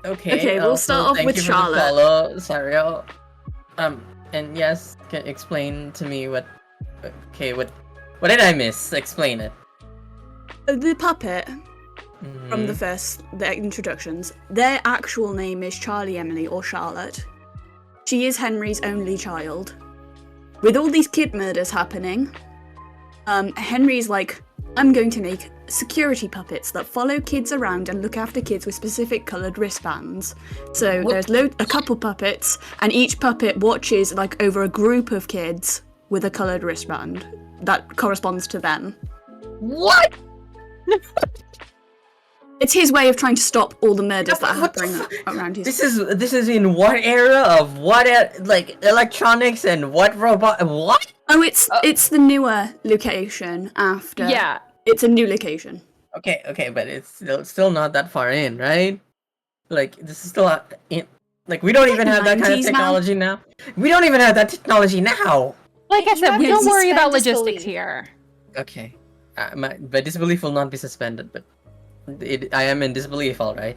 Okay. Okay, we'll start off thank with you for the Charlotte. follow, Sariel. And yes, can explain to me what did I miss? Explain it. The puppet from Mhm. the introductions, their actual name is Charlie Emily or Charlotte. She is Henry's only child. With all these kid murders happening, Henry's like, I'm going to make security puppets that follow kids around and look after kids with specific coloured wristbands. So there's a couple puppets, and each puppet watches like over a group of kids with a coloured wristband that corresponds to them. What? It's his way of trying to stop all the murders that are What the happening around his. This is in what era of what like electronics and what robot what? Oh, it's the newer location after. Yeah. It's a new location. Okay, but it's still not that far in, right? Like this is still in. Like we don't even have that kind of 90s now. technology now. We don't even have that technology now. Like I You said, have we to don't worry about suspend logistics disbelief. here. Okay, my disbelief will not be suspended, but I am in disbelief, all right.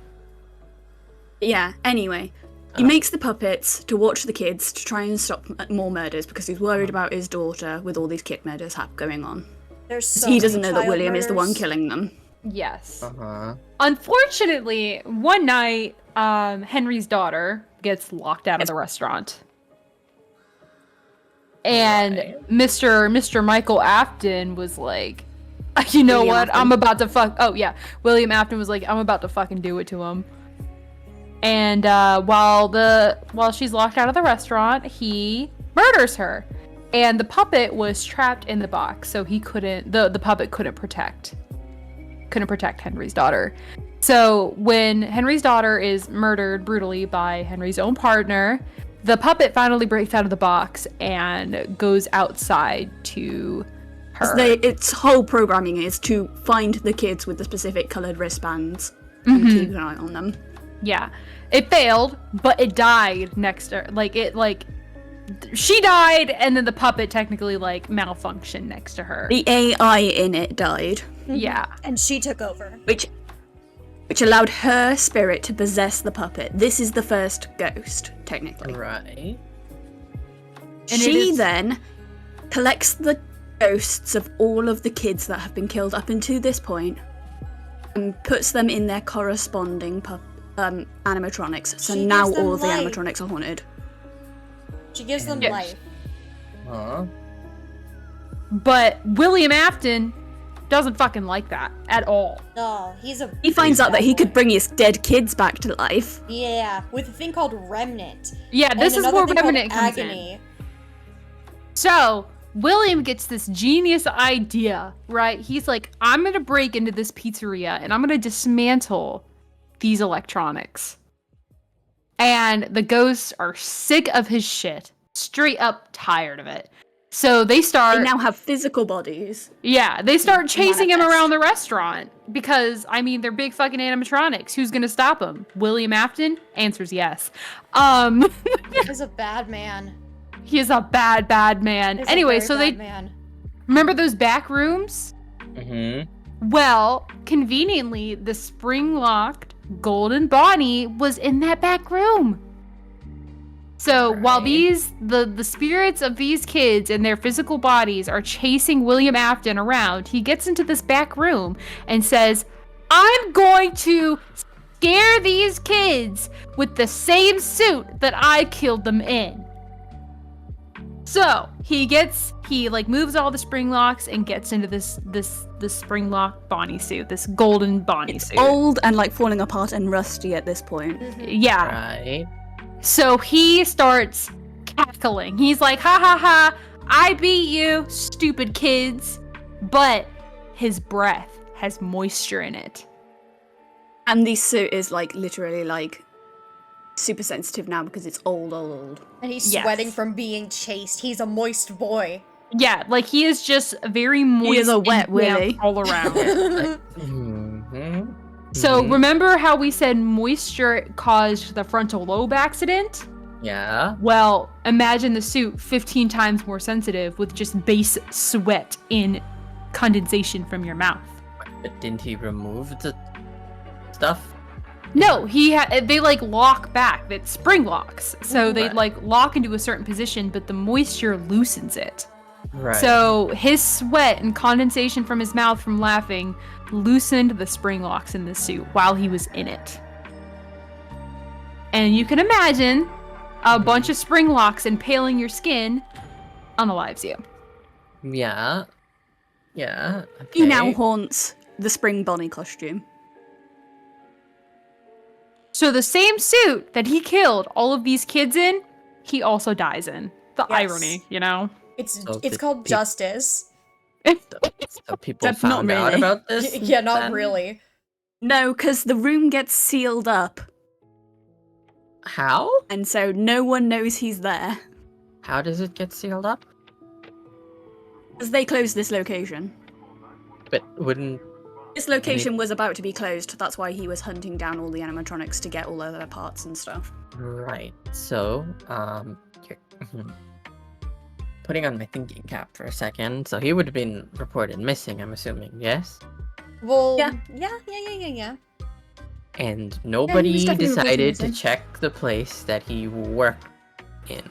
Yeah. Anyway, he makes the puppets to watch the kids to try and stop more murders because he's worried about his daughter with all these kid murders going on. There's so He doesn't many know that child William is the one murders. killing them. Yes. Uh-huh. Unfortunately, one night, Henry's daughter gets locked out of the restaurant. And Right. Mr. Michael Afton was like, you know William what? Afton. I'm about to fuck. Oh, yeah. William Afton was like, I'm about to fucking do it to him. And while she's locked out of the restaurant, he murders her. And the puppet was trapped in the box, so he couldn't. The puppet couldn't protect Henry's daughter. So when Henry's daughter is murdered brutally by Henry's own partner, the puppet finally breaks out of the box and goes outside to her. Its whole programming is to find the kids with the specific coloured wristbands and keep an eye on them. Yeah. It failed, but it died next to her. She died, and then the puppet technically, malfunctioned next to her. The AI in it died, Yeah. And she took over. which allowed her spirit to possess the puppet. This is the first ghost, technically. Right. And it She is- then collects the ghosts of all of the kids that have been killed up until this point and puts them in their corresponding animatronics. So She now gives them all of the life. animatronics are haunted. She gives them Yes. life. Huh? But William Afton doesn't fucking like that at all. Oh, he's a. He finds out that he bad boy. could bring his dead kids back to life. Yeah, with a thing called remnant. Yeah, this and is another where thing called Remnant comes in. agony. So, William gets this genius idea, right? He's like, I'm gonna break into this pizzeria and I'm gonna dismantle these electronics. And the ghosts are sick of his shit. Straight up tired of it. So they start... They now have physical bodies. Yeah, they start chasing him Manifest. around the restaurant. Because, I mean, they're big fucking animatronics. Who's gonna stop them? William Afton? Answers yes. He's a bad man. He is a bad, bad man. He's a Anyway, very so they... bad man. Remember those back rooms? Mm-hmm. Well, conveniently, the spring-locked Golden Bonnie was in that back room. So while Right. the spirits of these kids and their physical bodies are chasing William Afton around, he gets into this back room and says, I'm going to scare these kids with the same suit that I killed them in. So he moves all the spring locks and gets into this spring lock Bonnie suit, this golden Bonnie It's suit. old and like falling apart and rusty at this point. Yeah. Right. So he starts cackling. He's like, ha ha ha, I beat you, stupid kids. But his breath has moisture in it. And the suit is like literally like super sensitive now because it's old. And he's Yes. sweating from being chased. He's a moist boy. Yeah, like he is just very moist is a wet and damp willy. all around. Mm-hmm. So remember how we said moisture caused the frontal lobe accident? Yeah. Well, imagine the suit 15 times more sensitive with just base sweat and condensation from your mouth. But didn't he remove the stuff? No, they like lock back. It's spring locks. So they Right. like lock into a certain position, but the moisture loosens it. Right. So his sweat and condensation from his mouth from laughing loosened the spring locks in the suit while he was in it. And you can imagine a bunch of spring locks impaling your skin unalives you. Yeah. Yeah. Okay. He now haunts the spring Bonnie costume. So the same suit that he killed all of these kids in, he also dies in. The Yes. irony, you know? It's So it's the called peop- justice. So people Except not found out really. about this. Yeah, not then? really. No, because the room gets sealed up, How? and so no one knows he's there. How does it get sealed up? Because they closed this location. But wouldn't This location was about to be closed, that's why he was hunting down all the animatronics to get all of their parts and stuff. right? So you're putting on my thinking cap for a second. So he would have been reported missing. I'm assuming, yes. Well, Yeah. yeah. And nobody definitely reported decided to missing. check the place that he worked in.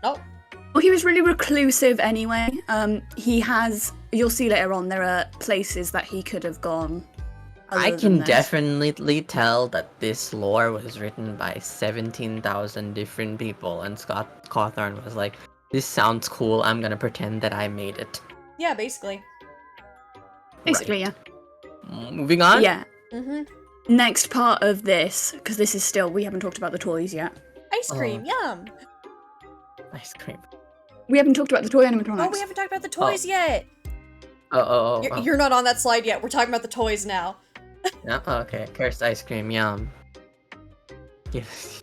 Oh, Well, he was really reclusive anyway. You'll see later on, there are places that he could have gone. I other can than this. definitely tell that this lore was written by 17,000 different people, and Scott Cawthorne was like, "This sounds cool. I'm gonna pretend that I made it." yeah, basically. Basically, Moving on. yeah. Mm-hmm. Next part of this, because this is still, we haven't talked about the toys yet. Ice cream, yum. Ice cream. We haven't talked about the toy animatronics. Oh, we haven't talked about the toys yet. Oh. You're not on that slide yet. We're talking about the toys now. Yeah, okay. Cursed ice cream. Yum. Yes.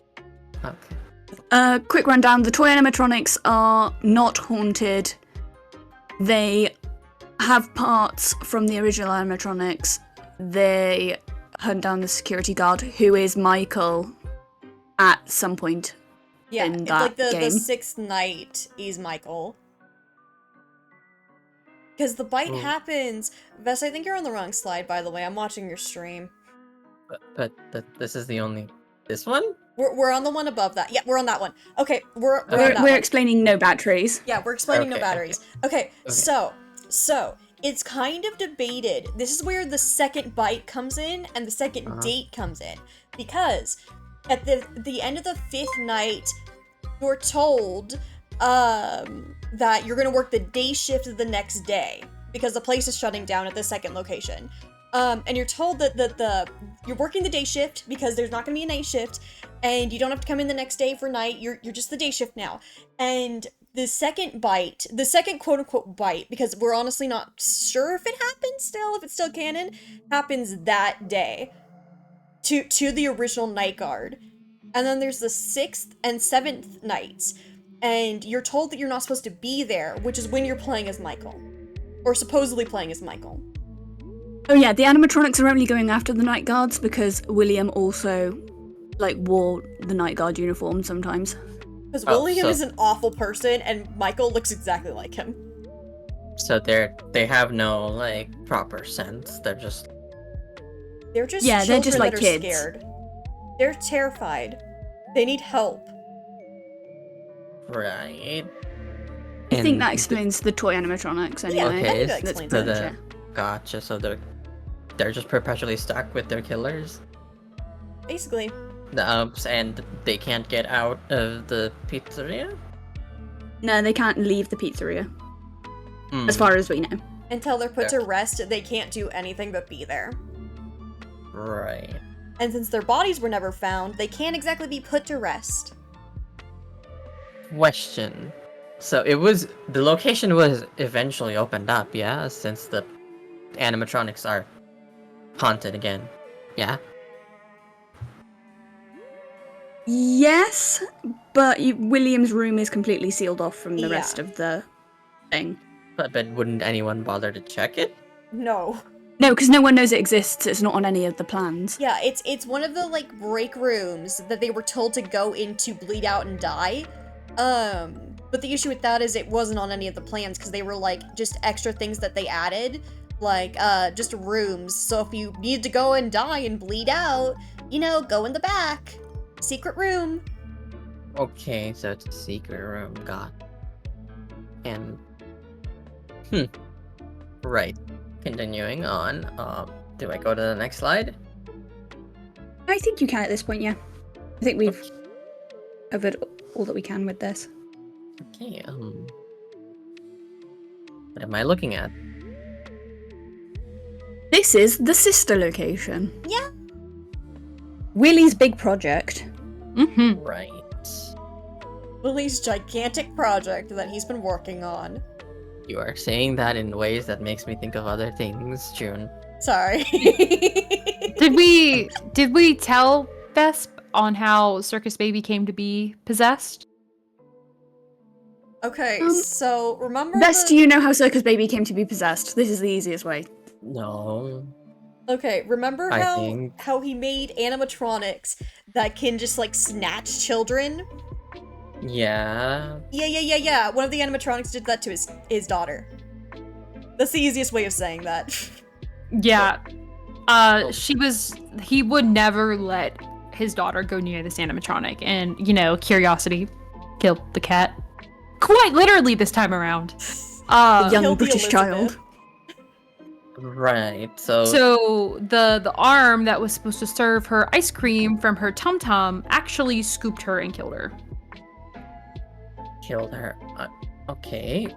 Okay. Quick rundown. The toy animatronics are not haunted. They have parts from the original animatronics. They hunt down the security guard, who is Michael, at some point. Yeah, In it's that like the game. sixth night is Michael. Because the bite Oh. happens. Vess, I think you're on the wrong slide, by the way. I'm watching your stream. But this is the only. This one? We're on the one above that. Yeah, we're on that one. Okay, we're on We're, that we're one. explaining no batteries. Yeah, we're explaining no Okay, batteries. Okay, so it's kind of debated. This is where the second bite comes in and the second date comes in, because at the end of the fifth night, you're told that you're gonna work the day shift the next day because the place is shutting down at the second location. And you're told that you're working the day shift because there's not gonna be a night shift, and you don't have to come in the next day for night. You're just the day shift now. And the second bite, the second quote unquote bite, because we're honestly not sure if it happens still, if it's still canon, happens that day to the original night guard. And then there's the sixth and seventh nights, and you're told that you're not supposed to be there, which is when you're playing as Michael, or supposedly playing as Michael. Oh yeah, the animatronics are only going after the night guards because William also, like, wore the night guard uniform sometimes. Because Oh, William so- is an awful person, and Michael looks exactly like him. So they have no like proper sense. They're just They're just Yeah, they're children just like that are kids. scared. They're terrified. They need help. Right. I think And that explains the toy animatronics Yeah, anyway. I think Okay, that That's explains so it. pretty the much gotcha. So they're just perpetually stuck with their killers. Basically. And they can't get out of the pizzeria. No, they can't leave the pizzeria, as Hmm, far as we know. Until they're put to Okay. rest, they can't do anything but be there. right. And since their bodies were never found, they can't exactly be put to rest. Question. So the location was eventually opened up, yeah, since the animatronics are haunted again. Yeah. Yes, but William's room is completely sealed off from the Yeah. rest of the thing. But wouldn't anyone bother to check it? No. No, because no one knows it exists. It's not on any of the plans. Yeah, it's one of the like break rooms that they were told to go into, bleed out, and die. But the issue with that is it wasn't on any of the plans because they were like just extra things that they added, like just rooms. So if you need to go and die and bleed out, go in the back, secret room. Okay, so it's a secret room. God. And right. Continuing on. Do I go to the next slide? I think you can at this point, yeah. I think we've covered all that we can with this. Okay. What am I looking at? This is the sister location. Yeah. Willie's big project. Mm-hmm. Right. Willie's gigantic project that he's been working on. You are saying that in ways that makes me think of other things, June. Sorry. Did we tell Vesp on how Circus Baby came to be possessed? Okay, Um, so remember Best do you know how Circus Baby came to be possessed? This is the easiest way. No. Okay, remember I how think- how he made animatronics that can just like snatch children? Yeah. Yeah. One of the animatronics did that to his daughter. That's the easiest way of saying that. Yeah. He would never let his daughter go near this animatronic, and curiosity killed the cat. Quite literally this time around. Young Killed the British Elizabeth. child. Right. So So the arm that was supposed to serve her ice cream from her tum tum actually scooped her and killed her. killed her. Okay.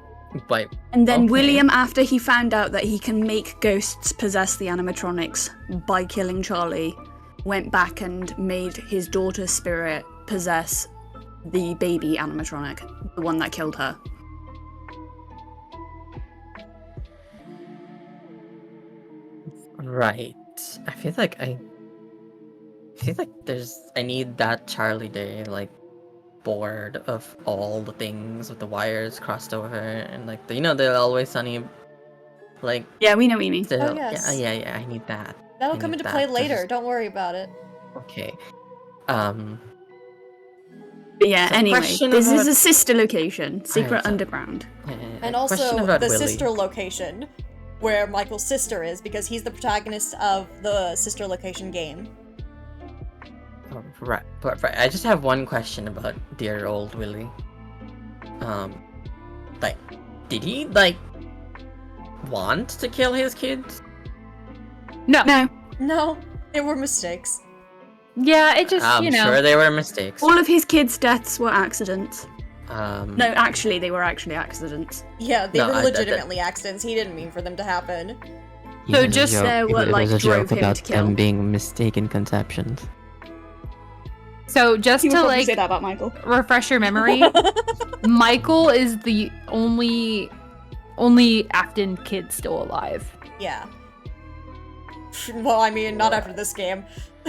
But And then Okay. William, after he found out that he can make ghosts possess the animatronics by killing Charlie, went back and made his daughter's spirit possess the baby animatronic, the one that killed her. right. I feel like I need that Charlie Day board of all the things with the wires crossed over and the Always Sunny Yeah, we know what you mean. still. yes. Yeah, I need that. That'll I come need into that play to later, just- don't worry about it. Okay. But yeah, So anyway, question this is about- a sister location, secret Alright, so- underground. And a also question about the Willy. sister location, where Michael's sister is, because he's the protagonist of the sister location game. Oh, right. I just have one question about dear old Willie. Did he want to kill his kids? No. No, No, they were mistakes. Yeah, it just, I'm sure they were mistakes. all of his kids' deaths were accidents. No, No, actually, they were actually accidents. Yeah, they No, were I- legitimately accidents. He didn't mean for them to happen. So It was a just joke- there it were, was like, a drove joke him about to kill. them being mistaken conceptions. So just You would to probably say that about Michael. refresh your memory, Michael is the only Afton kid still alive. Yeah. Well, I mean, not after this game.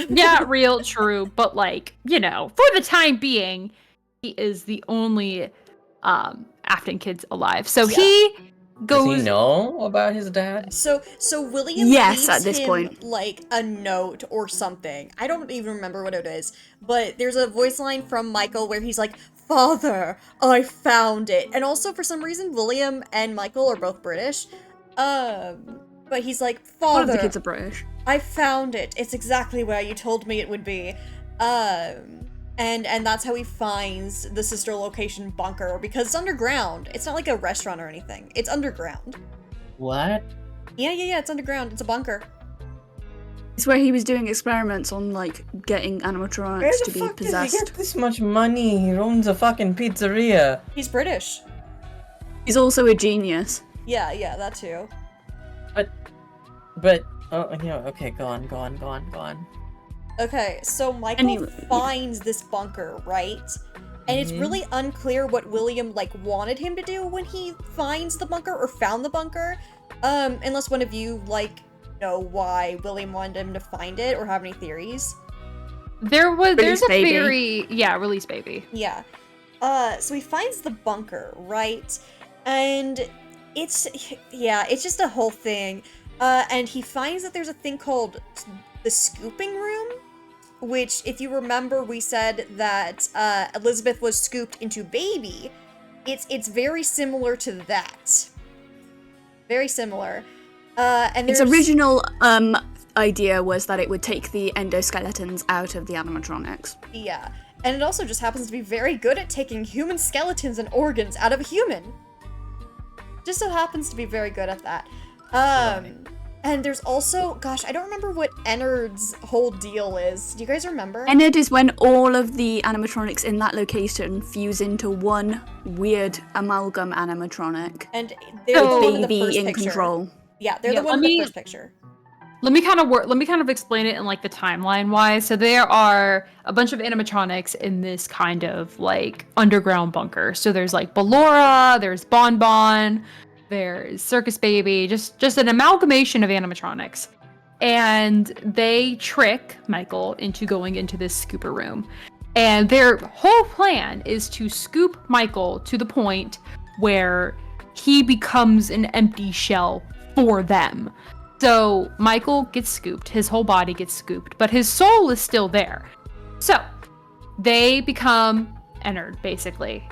Yeah, real, true, but for the time being, he is the only Afton kids alive. So Yeah. he does goes. he know about his dad? So William Yes, leaves at this him, point. a note or something. I don't even remember what it is, but there's a voice line from Michael where he's like, "Father, I found it." And also, for some reason, William and Michael are both British. But he's like, All of the "Father, kids are British. I found it. It's exactly where you told me it would be." And that's how he finds the sister location bunker, because it's underground. It's not like a restaurant or anything. It's underground. What? Yeah, it's underground. It's a bunker. It's where he was doing experiments on, like, getting animatronics Where to the be fuck does he possessed. get this much money? He owns a fucking pizzeria. He's British. He's also a genius. Yeah, that too. But, oh, yeah, okay, go on. Okay, so Michael Anyway, finds this bunker, right? And it's really unclear what William, like, wanted him to do when he finds the bunker or found the bunker. Unless one of you, like, know why William wanted him to find it or have any theories. There's a baby. theory. Yeah, release baby. Yeah. So he finds the bunker, right? And it's just a whole thing. And he finds that there's a thing called the scooping room, which, if you remember, we said that Elizabeth was scooped into baby. It's very similar to that. Very similar. And Its there's original idea was that it would take the endoskeletons out of the animatronics. Yeah. And it also just happens to be very good at taking human skeletons and organs out of a human. Just so happens to be very good at that. And there's also, gosh, I don't remember what Ennard's whole deal is. Do you guys remember? Ennard is when all of the animatronics in that location fuse into one weird amalgam animatronic. And they're the one in the Baby first in picture. control. Yeah, they're Yeah, the one in the first picture. Let me kind of explain it in like the timeline wise. So there are a bunch of animatronics in this kind of like underground bunker. So there's like Ballora, there's Bon Bon, there's Circus Baby, just an amalgamation of animatronics. And they trick Michael into going into this scooper room. And their whole plan is to scoop Michael to the point where he becomes an empty shell for them. So Michael gets scooped, his whole body gets scooped, but his soul is still there. So they become Ennard, basically.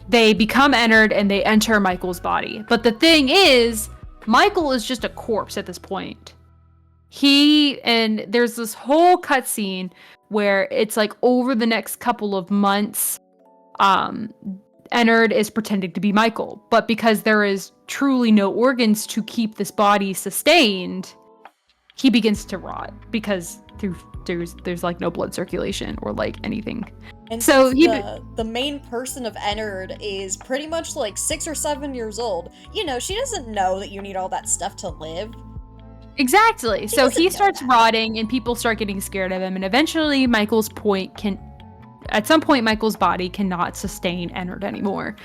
They become Ennard and they enter Michael's body. But the thing is, Michael is just a corpse at this point. And there's this whole cutscene where it's like over the next couple of months, Ennard is pretending to be Michael, but because there is truly no organs to keep this body sustained, he begins to rot because there's like no blood circulation or like anything. And so the main person of Ennard is pretty much like 6 or 7 years old. You know, she doesn't know that you need all that stuff to live. Exactly. So doesn't he know starts that. rotting and people start getting scared of him, and eventually at some point, Michael's body cannot sustain Ennard anymore.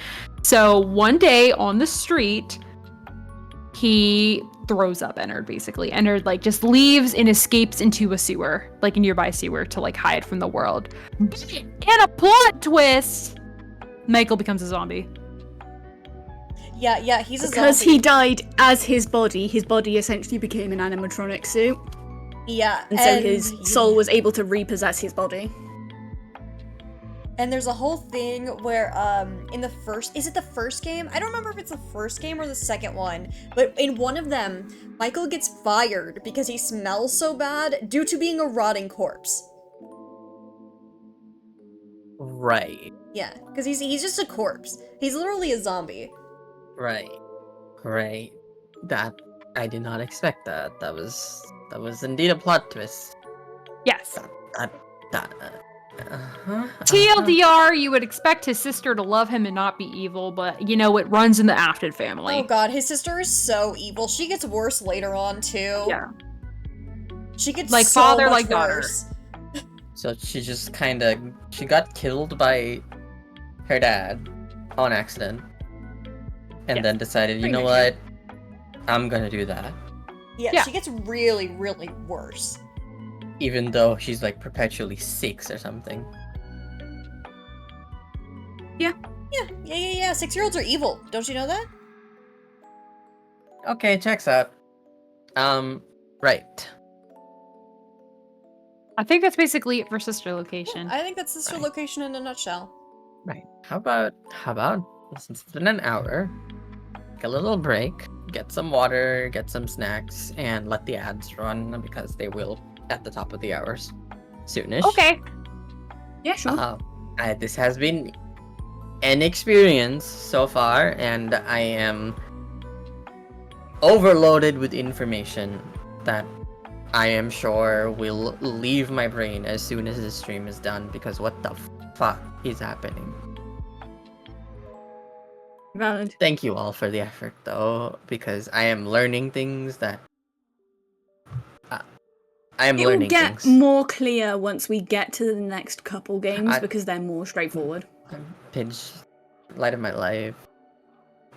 So one day on the street, he throws up Ennard, basically. Ennard, like, just leaves and escapes into a sewer, like a nearby sewer, to, like, hide from the world. And a plot twist! Michael becomes a zombie. Yeah, he's a zombie. Because he died as his body essentially became an animatronic suit. Yeah, And so his soul was able to repossess his body. And there's a whole thing where, is it the first game? I don't remember if it's the first game or the second one, but in one of them, Michael gets fired because he smells so bad due to being a rotting corpse. Right. Yeah, because he's just a corpse. He's literally a zombie. Right. That, I did not expect that. That was indeed a plot twist. Yes. Uh-huh. TLDR, you would expect his sister to love him and not be evil, but, you know, it runs in the Afton family. Oh god, his sister is so evil. She gets worse later on, too. Yeah. She gets Like so father, much like daughter. worse. So she got killed by her dad on accident. And Yeah, then decided, you pretty know much, what? I'm gonna do that. Yeah, she gets really, really worse. Even though she's like perpetually 6 or something. Yeah. 6-year-olds are evil. Don't you know that? Okay, checks out. Right. I think that's basically it for sister location. I think that's sister Right. location in a nutshell. Right. How about since it's been an hour, take a little break, get some water, get some snacks, and let the ads run because they will at the top of the hours soonish. Okay. Yeah, sure. This has been an experience so far, and I am overloaded with information that I am sure will leave my brain as soon as this stream is done, because what the fuck is happening? Valid. Thank you all for the effort, though, because I am learning things that I am It will learning get things. more clear once we get to the next couple games because they're more straightforward. Pidge, light of my life,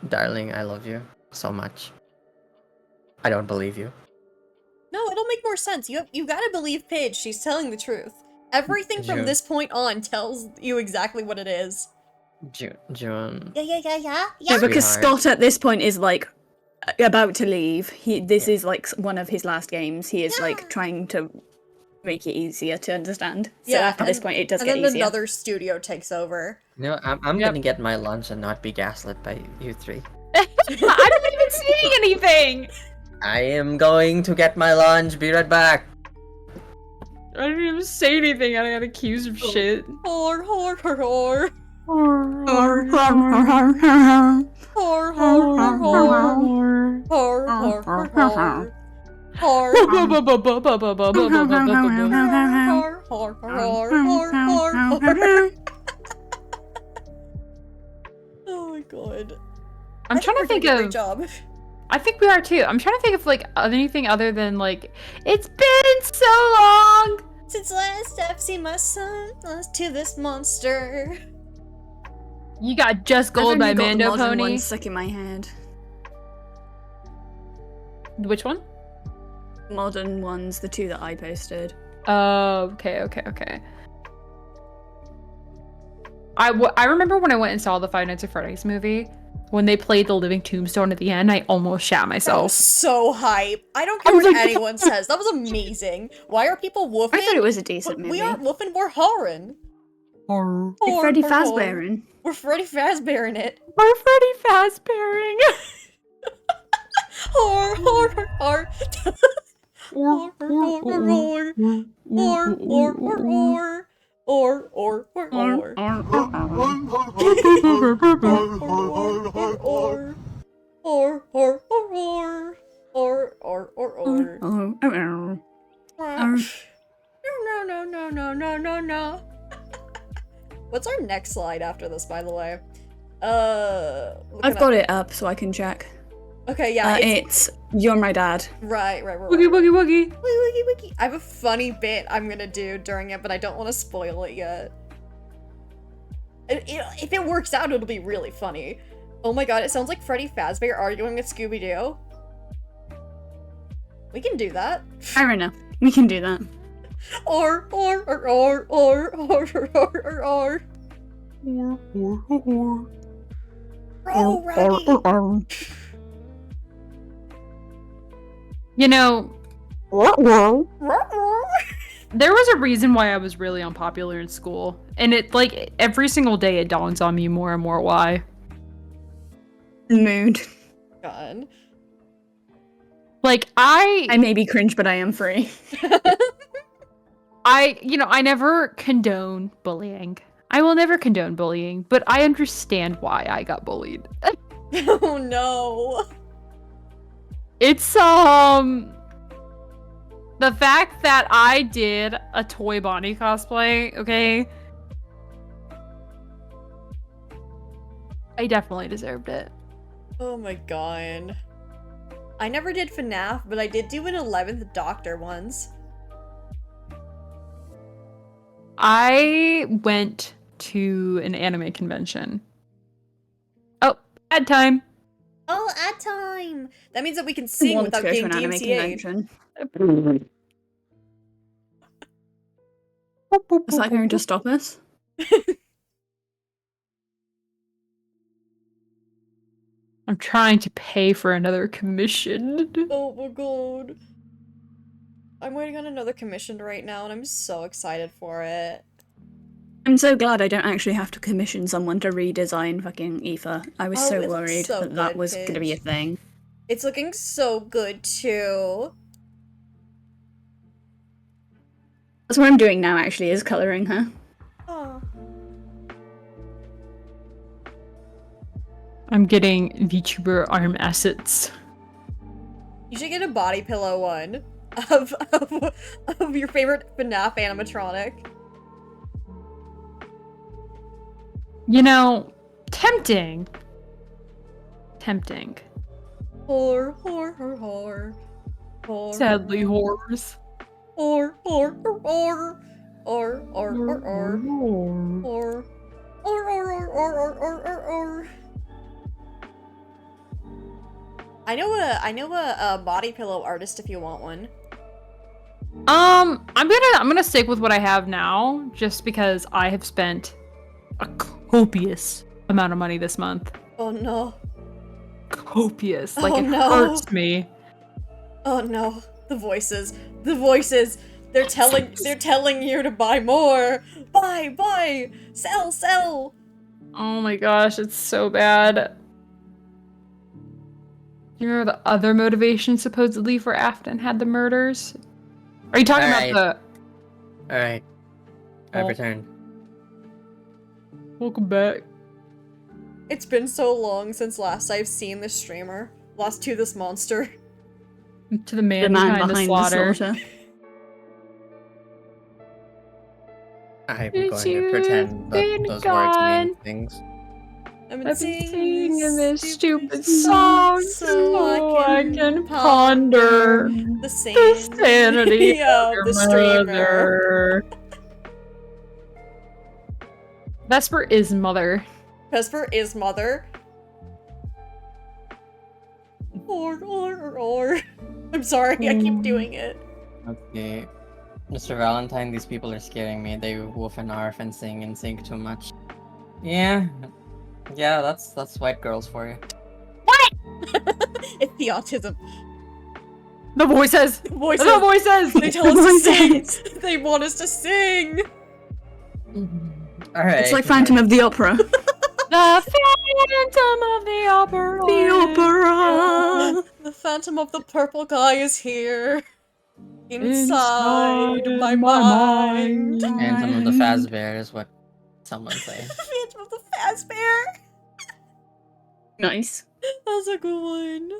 darling, I love you so much. I don't believe you. No, it'll make more sense. You gotta believe Paige. She's telling the truth. Everything from June. this point on tells you exactly what it is. June. Yeah, because Sweetheart. Scott at this point is like about to leave. This is like one of his last games. He is like trying to make it easier to understand. So after this point, it does and get then easier. another studio takes over. I'm gonna get my lunch and not be gaslit by you three. I'm not even seeing anything. I am going to get my lunch. Be right back. I didn't even say anything. I got accused of shit. Whore, whore, whore, whore. Whore, Whore, whore, whore, whore. Whore, whore, whore, whore. Whore, whore, whore, whore. Oh my god. I'm I trying to we're think doing a great of. job. I think we are too. I'm trying to think of like anything other than like it's been so long. Since last I've seen my son lost to this monster. You got Just I've Gold only by got the Mando modern Pony. one stuck in my head. Which one? Modern ones, the two that I posted. Oh, okay. I remember when I went and saw the Five Nights at Freddy's movie, when they played the Living Tombstone at the end, I almost shat That was myself. so hype. I don't care I was what like, anyone says. That was amazing. Why are people woofing? I thought it was a decent movie. We aren't woofing, we're horrin'. It's Freddy Fazbear. We're Freddy Fazbear in it. We're Freddy Fazbearing. Whore, whore, whore, whore, whore, whore, whore, whore, whore, or, or, or, or, No. What's our next slide after this, by the way? I've got it up so I can check. Okay, yeah, It's You're My Dad. right. Woogie woogie woogie. Wiki. I have a funny bit I'm gonna do during it, but I don't want to spoil it yet. If it works out, it'll be really funny. Oh my god, it sounds like Freddy Fazbear arguing with Scooby-Doo. We can do that. Fair enough. We can do that. Or. Alrighty. You know, there was a reason why I was really unpopular in school, and it like every single day it dawns on me more and more why. Mood. God. Like I may be cringe, but I am free. I never condone bullying. I will never condone bullying, but I understand why I got bullied. Oh no. It's the fact that I did a Toy Bonnie cosplay, okay? I definitely deserved it. Oh my god. I never did FNAF, but I did do an 11th Doctor once. I went to an anime convention. Oh, ad time. Oh, ad time! That means that we can sing Want to without go to getting an anime DMCA'd. convention. Is that going to stop us? I'm trying to pay for another commission. Oh my god. I'm waiting on another commission right now, and I'm so excited for it. I'm so glad I don't actually have to commission someone to redesign fucking Aoife. I was Oh, so it looks worried so that good, was going to be a Paige. thing. It's looking so good, too. That's what I'm doing now, actually, is colouring her. Oh. I'm getting VTuber arm assets. You should get a body pillow one of your favorite FNAF animatronic. You know, tempting. Tempting. Whore. Sadly, whores. Or. I know a body pillow artist if you want one. I'm gonna stick with what I have now, just because I have spent a copious amount of money this month. Oh no. Copious. Oh, Like, it no. hurts me. Oh no. The voices. They're telling you to buy more. Buy. Sell. Oh my gosh, it's so bad. You remember the other motivation supposedly for Afton had the murders? Are you talking about the... Alright. I've Oh. returned. Welcome back. It's been so long since last I've seen this streamer. Lost to this monster. To the man, behind the slaughter. I'm Since going to you've pretend that been those words gone. mean things. I've been I've been singing singing this stupid song so I can ponder the the of sanity of the your streamer. mother. Vesper is mother. Vesper is mother. Or. I'm sorry, I keep doing it. Okay. Mr. Valentine, these people are scaring me. They woof and arf and sing and sing too much. Yeah. Yeah, that's white girls for you. It's the autism. The voices. Voices. The voices. They tell us to sing. They want us to sing. Alright. It's like Phantom of the Opera. The Phantom of the Opera. The opera. The Phantom of the Purple Guy is here. Inside my mind. Phantom of the Fazbear is what someone say. Phantom of the Fazbear. Nice. That's a good one.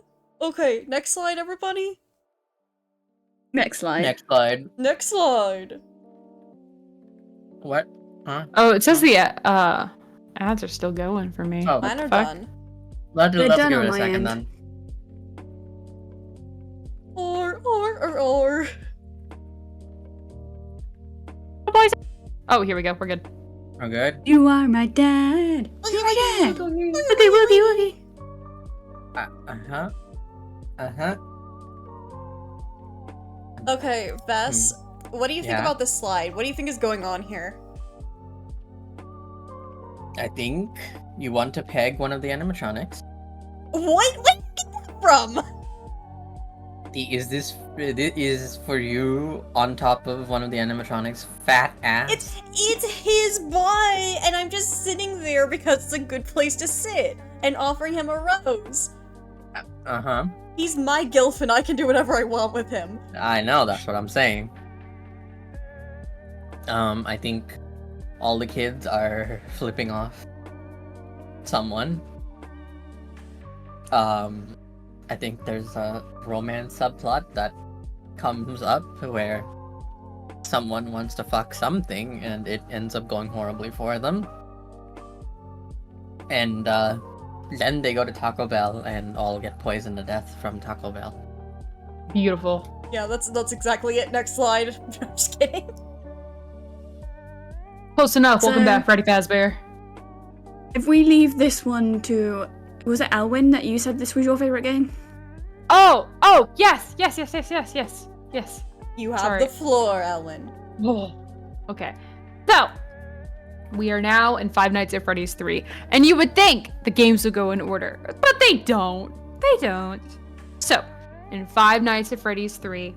Okay, next slide, everybody. Next slide. Next slide. Next slide. What? Huh? Oh, it says the ads are still going for me. Oh, Mine are fuck? done. let's They're give done it on a my second end. then. Or. Oh, here we go. We're good. We're good? You are my dad. You're my dad. Woogie woogie woogie. Uh-huh. Uh-huh. Okay, Vess, what do you think Yeah. about this slide? What do you think is going on here? I think you want to peg one of the animatronics. What? Where did you get that from? Is this for you on top of one of the animatronics' fat ass? It's his butt, and I'm just sitting there because it's a good place to sit and offering him a rose. Uh-huh. He's my gilf, and I can do whatever I want with him. I know, that's what I'm saying. I think all the kids are flipping off someone. I think there's a romance subplot that comes up where someone wants to fuck something and it ends up going horribly for them. And then they go to Taco Bell and all get poisoned to death from Taco Bell. Beautiful. Yeah, that's exactly it. Next slide. I'm just kidding. Close enough. Welcome So- back, Freddy Fazbear. If we leave this one to... Was it Elwyn that you said this was your favourite game? Oh, yes. You have Sorry. the floor, Ellen. Oh, okay. So, we are now in Five Nights at Freddy's 3, and you would think the games would go in order, but they don't. They don't. So, in Five Nights at Freddy's 3,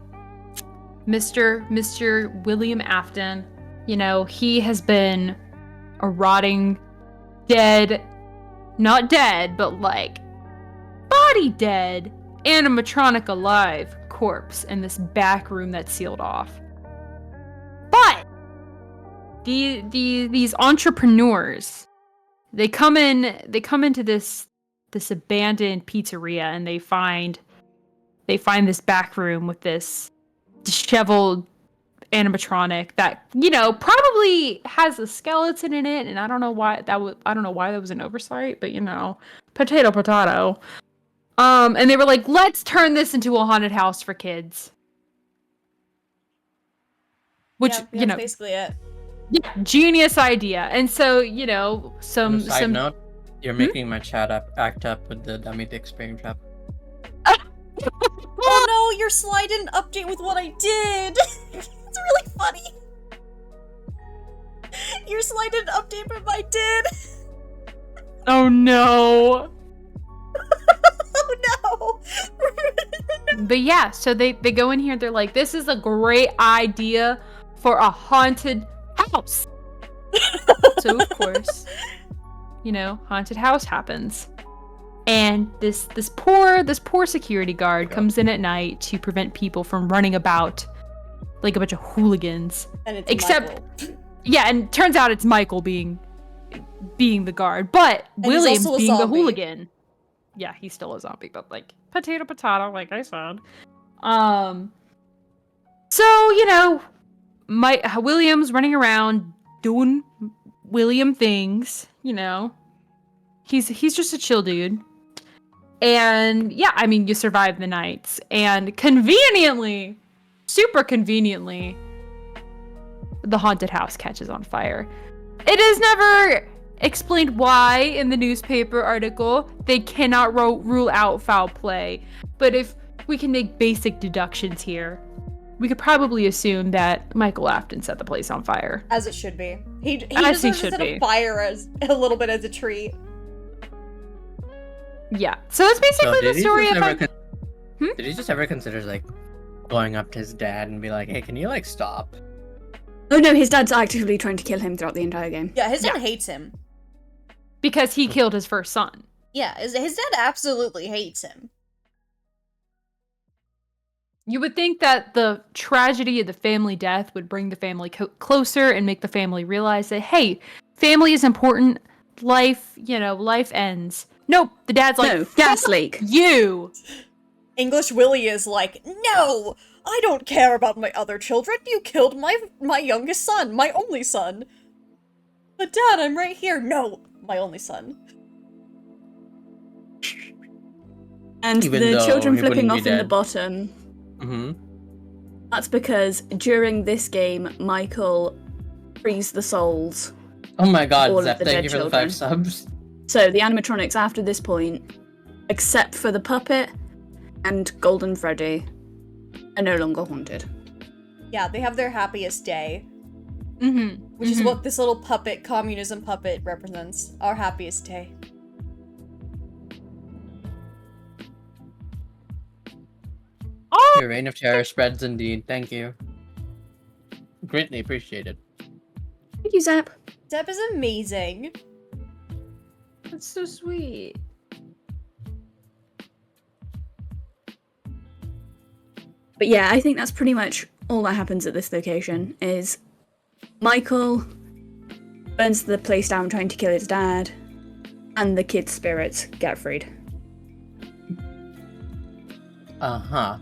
Mr. William Afton, you know, he has been a rotting, dead, not dead, but like body dead, animatronic alive corpse in this back room that's sealed off. But these entrepreneurs, they come into this this abandoned pizzeria, and they find this back room with this disheveled animatronic that, you know, probably has a skeleton in it, and I don't know why that was an oversight, but you know, potato. And they were like, let's turn this into a haunted house for kids. Which, yeah, you know, that's basically it. Yeah, genius idea. And so, you know, some note, you're making my chat act up with the dummy dick spring trap. Oh no, your slide didn't update with what I did! It's really funny. Your slide didn't update, but mine did. Oh no. Oh no. But yeah, so they go in here, they're like, this is a great idea for a haunted house. So of course, you know, haunted house happens. And this poor security guard comes in at night to prevent people from running about like a bunch of hooligans. And it's Michael. Yeah, and turns out it's Michael being the guard, but And Williams he's also a being the zombie. hooligan. Yeah, he's still a zombie, but like potato, like I said. So, you know, Williams running around doing William things, you know. He's just a chill dude. And yeah, I mean, you survive the nights, and super conveniently, the haunted house catches on fire. It is never explained why in the newspaper article. They cannot rule out foul play, but if we can make basic deductions here, we could probably assume that Michael Afton set the place on fire. As it should be. He As he deserves to should set be. a fire as a little bit as a treat. Yeah, so it's basically the story about... Did he just ever consider, like, going up to his dad and be like, hey, can you, like, stop? Oh no, his dad's actively trying to kill him throughout the entire game. Yeah, his dad hates him. Because he killed his first son. Yeah, his dad absolutely hates him. You would think that the tragedy of the family death would bring the family closer and make the family realize that, hey, family is important. Life ends. Nope, the dad's like, No, gas leak. You! English Willie is like, no, I don't care about my other children. You killed my youngest son, my only son. But Dad, I'm right here. No, my only son. And Even the though children he flipping wouldn't be off in the dead. bottom. Mm-hmm. That's because during this game, Michael frees the souls. Oh my god, All of Zep, the thank dead you for the children. 5 subs. So the animatronics after this point, except for the puppet and Golden Freddy, are no longer haunted. Yeah, they have their happiest day. Mm-hmm. Which is what this little puppet, communism puppet, represents. Our happiest day. Oh! Your reign of terror spreads indeed, thank you. Greatly appreciated. Thank you, Zap. Deb is amazing. That's so sweet. But yeah, I think that's pretty much all that happens at this location, is Michael burns the place down trying to kill his dad, and the kids' spirits get freed. Uh-huh.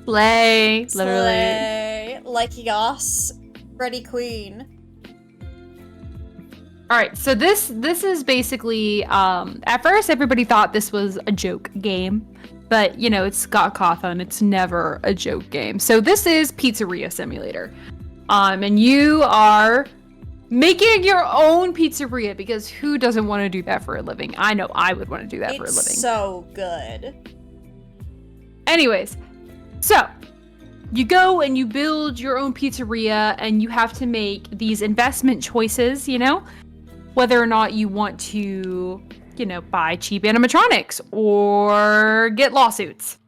Slay, literally. Slay. Like Yas. Freddy Queen. All right, so this is basically at first everybody thought this was a joke game, but you know, it's Scott Cawthon, it's never a joke game. So this is Pizzeria Simulator. And you are making your own pizzeria, because who doesn't want to do that for a living? I know I would want to do that for a living. It's so good. Anyways, so you go and you build your own pizzeria, and you have to make these investment choices, you know, whether or not you want to, you know, buy cheap animatronics or get lawsuits.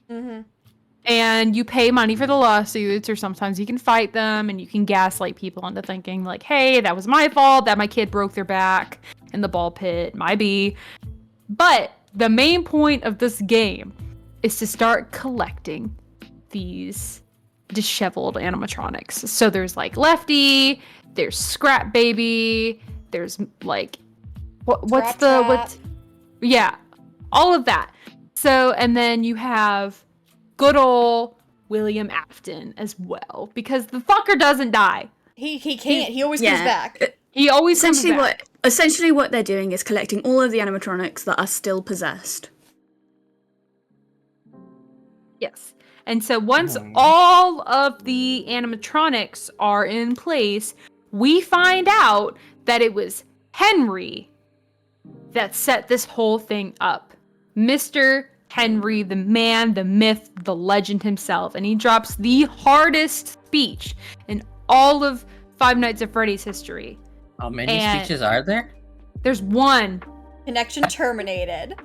Mm-hmm. And you pay money for the lawsuits, or sometimes you can fight them, and you can gaslight people into thinking like, hey, that was my fault, that my kid broke their back in the ball pit, might be. But the main point of this game is to start collecting these disheveled animatronics. So there's like Lefty, there's Scrap Baby, There's like, what's Trap the trap. what? Yeah, all of that. So, and then you have good old William Afton as well, because the fucker doesn't die. He can't. He always Yeah. comes back. He always comes back. Essentially what they're doing is collecting all of the animatronics that are still possessed. Yes. And so once all of the animatronics are in place, we find out that it was Henry that set this whole thing up. Mr. Henry, the man, the myth, the legend himself. And he drops the hardest speech in all of Five Nights at Freddy's history. How many And- speeches are there? There's one. Connection terminated.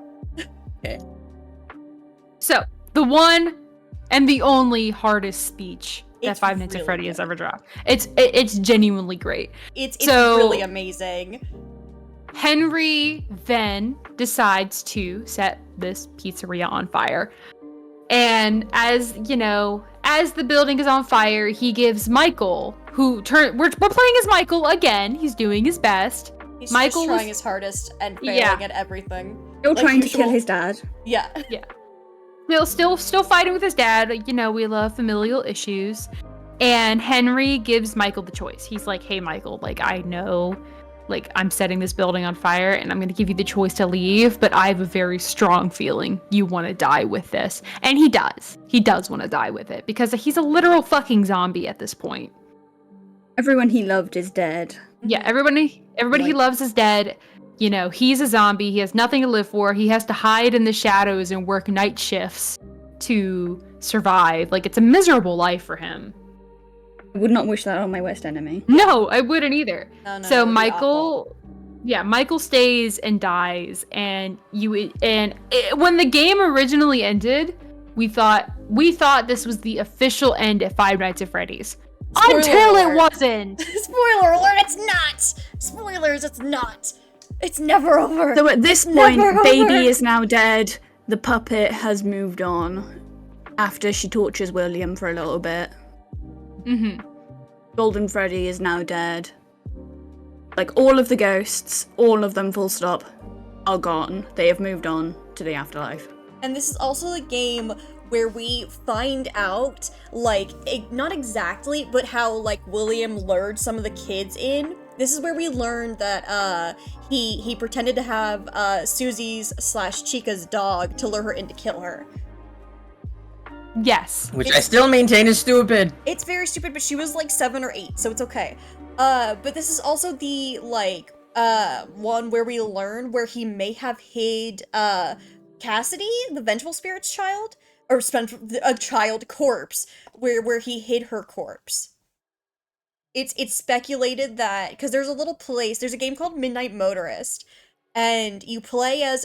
Okay. So, the one and the only hardest speech that It's Five Nights at really Freddy has good. ever dropped. It's genuinely great. It's So- really amazing. Henry then decides to set this pizzeria on fire. And as, you know, as the building is on fire, he gives Michael, we're playing as Michael again. He's doing his best. He's Michael just was- trying his hardest and failing Yeah. at everything. Still Like trying to usual. kill his dad. Yeah. Still fighting with his dad. You know, we love familial issues. And Henry gives Michael the choice. He's like, hey, Michael, like, I know, like, I'm setting this building on fire and I'm going to give you the choice to leave, but I have a very strong feeling you want to die with this. And he does. He does want to die with it because he's a literal fucking zombie at this point. Everyone he loved is dead. Yeah, everybody he loves is dead. You know, he's a zombie. He has nothing to live for. He has to hide in the shadows and work night shifts to survive. Like, it's a miserable life for him. I would not wish that on my worst enemy. No, I wouldn't either. No, So that would be Michael, Michael stays and dies, and when the game originally ended, we thought this was the official end at Five Nights at Freddy's. Spoiler Until it alert. wasn't. awful. Spoiler alert, it's not! Spoilers, it's not! It's never over! So at this It's point, never over. Baby is now dead. The puppet has moved on after she tortures William for a little bit. Mm-hmm. Golden Freddy is now dead. Like, all of the ghosts, all of them full stop, are gone. They have moved on to the afterlife. And this is also a game where we find out, like, not exactly, but how, like, William lured some of the kids in. This is where we learned that, he pretended to have, Susie's/Chica's dog to lure her in to kill her. Yes. Which I still maintain is stupid. It's very stupid, but she was, like, 7 or 8, so it's okay. But this is also the, like, one where we learn where he may have hid, Cassidy, the Vengeful Spirit's child, or a child corpse, where he hid her corpse. It's speculated that, because there's a game called Midnight Motorist, and you play as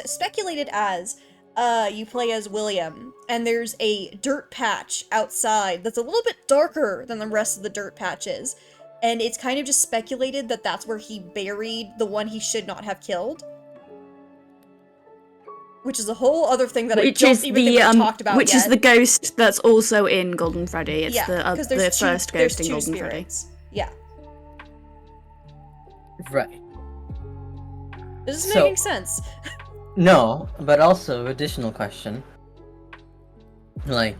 William, and there's a dirt patch outside that's a little bit darker than the rest of the dirt patches, and it's kind of just speculated that that's where he buried the one he should not have killed. Which is a whole other thing that I don't even think we talked about which yet. is the ghost that's also in Golden Freddy. It's the 'cause there's first there's ghost in two Golden Freddy. spirits. Yeah. Right. This is So- making sense. No, but also additional question. Like,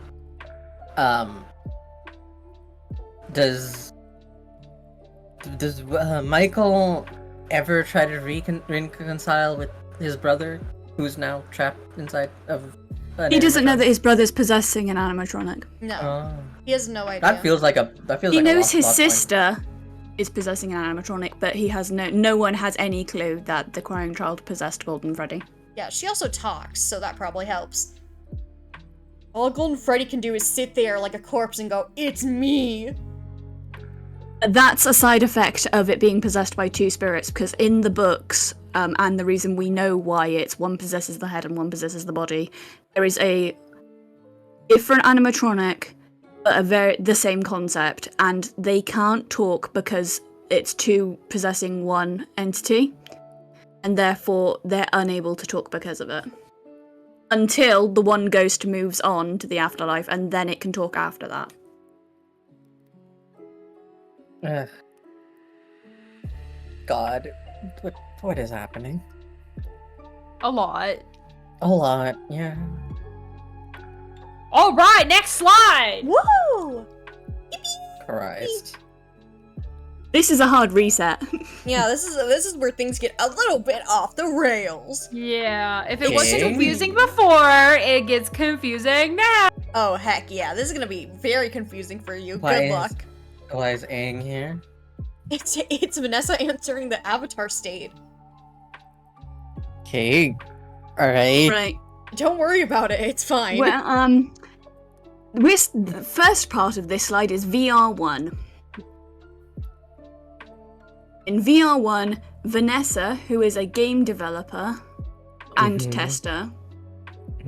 does Michael ever try to reconcile with his brother, who's now trapped inside of? He doesn't know that his brother's possessing an animatronic. No. He has no idea. That feels like a. He knows lost his plot point. sister is possessing an animatronic, but he has no one has any clue that the crying child possessed Golden Freddy. Yeah, she also talks, so that probably helps. All Golden Freddy can do is sit there like a corpse and go, "It's me!" That's a side effect of it being possessed by two spirits, because in the books, and the reason we know why it's one possesses the head and one possesses the body, there is a different animatronic, but the same concept, and they can't talk because it's two possessing one entity, and therefore they're unable to talk because of it. Until the one ghost moves on to the afterlife, and then it can talk after that. Ugh. God. What is happening? A lot. A lot, yeah. All right, next slide. Woo! Christ. This is a hard reset. Yeah, this is where things get a little bit off the rails. Yeah, if it wasn't Okay. confusing before, it gets confusing now. Oh heck yeah, this is gonna be very confusing for you. Why Good is- luck. Why is Aang here? It's Vanessa answering the avatar state. Okay. Alright. Right. Don't worry about it, it's fine. Well, the first part of this slide is VR1. In VR1, Vanessa, who is a game developer and Mhm. tester,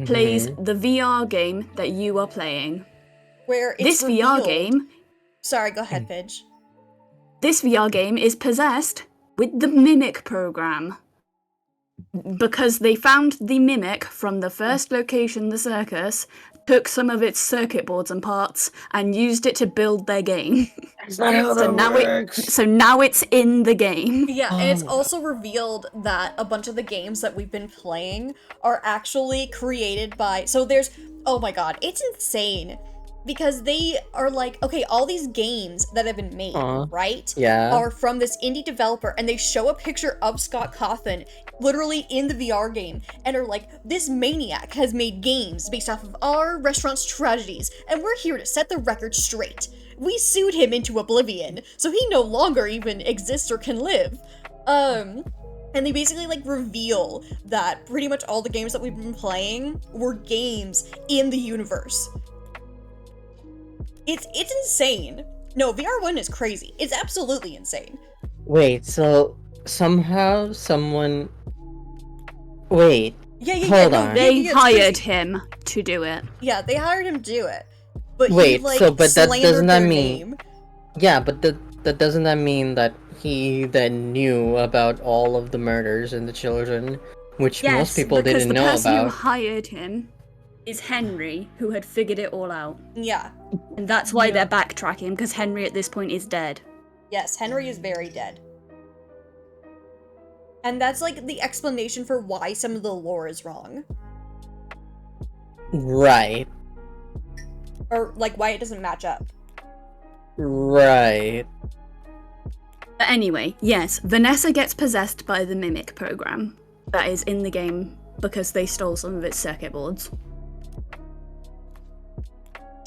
plays the VR game that you are playing. Where it's This VR revealed- game, Sorry, go ahead, Pidge. this VR game is possessed with the Mimic program. Because they found the Mimic from the first location, the circus, took some of its circuit boards and parts, and used it to build their game. That's not how So now it's in the game. Yeah, and it's Oh. also revealed that a bunch of the games that we've been playing are actually created by. So there's. Oh my god, it's insane. Because they are like, okay, all these games that have been made, right? Yeah. Are from this indie developer, and they show a picture of Scott Cawthon literally in the VR game, and are like, this maniac has made games based off of our restaurant's tragedies, and we're here to set the record straight. We sued him into oblivion, so he no longer even exists or can live. And they basically like reveal that pretty much all the games that we've been playing were games in the universe. It's insane. No, VR1 is crazy. It's absolutely insane. Wait, so somehow someone. Wait. Yeah, Hold no, on. They yeah, it's hired crazy. him to do it. Yeah, they hired him to do it. But he, Wait, like, so but that slandered doesn't that their mean? name. Yeah, but that doesn't that mean that he then knew about all of the murders and the children, which most people because didn't the know person who about. hired him is Henry, who had figured it all out. Yeah. And that's why they're backtracking, because Henry at this point is dead. Yes, Henry is very dead. And that's like the explanation for why some of the lore is wrong. Right. Or like why it doesn't match up. Right. But anyway, yes, Vanessa gets possessed by the Mimic program that is in the game because they stole some of its circuit boards.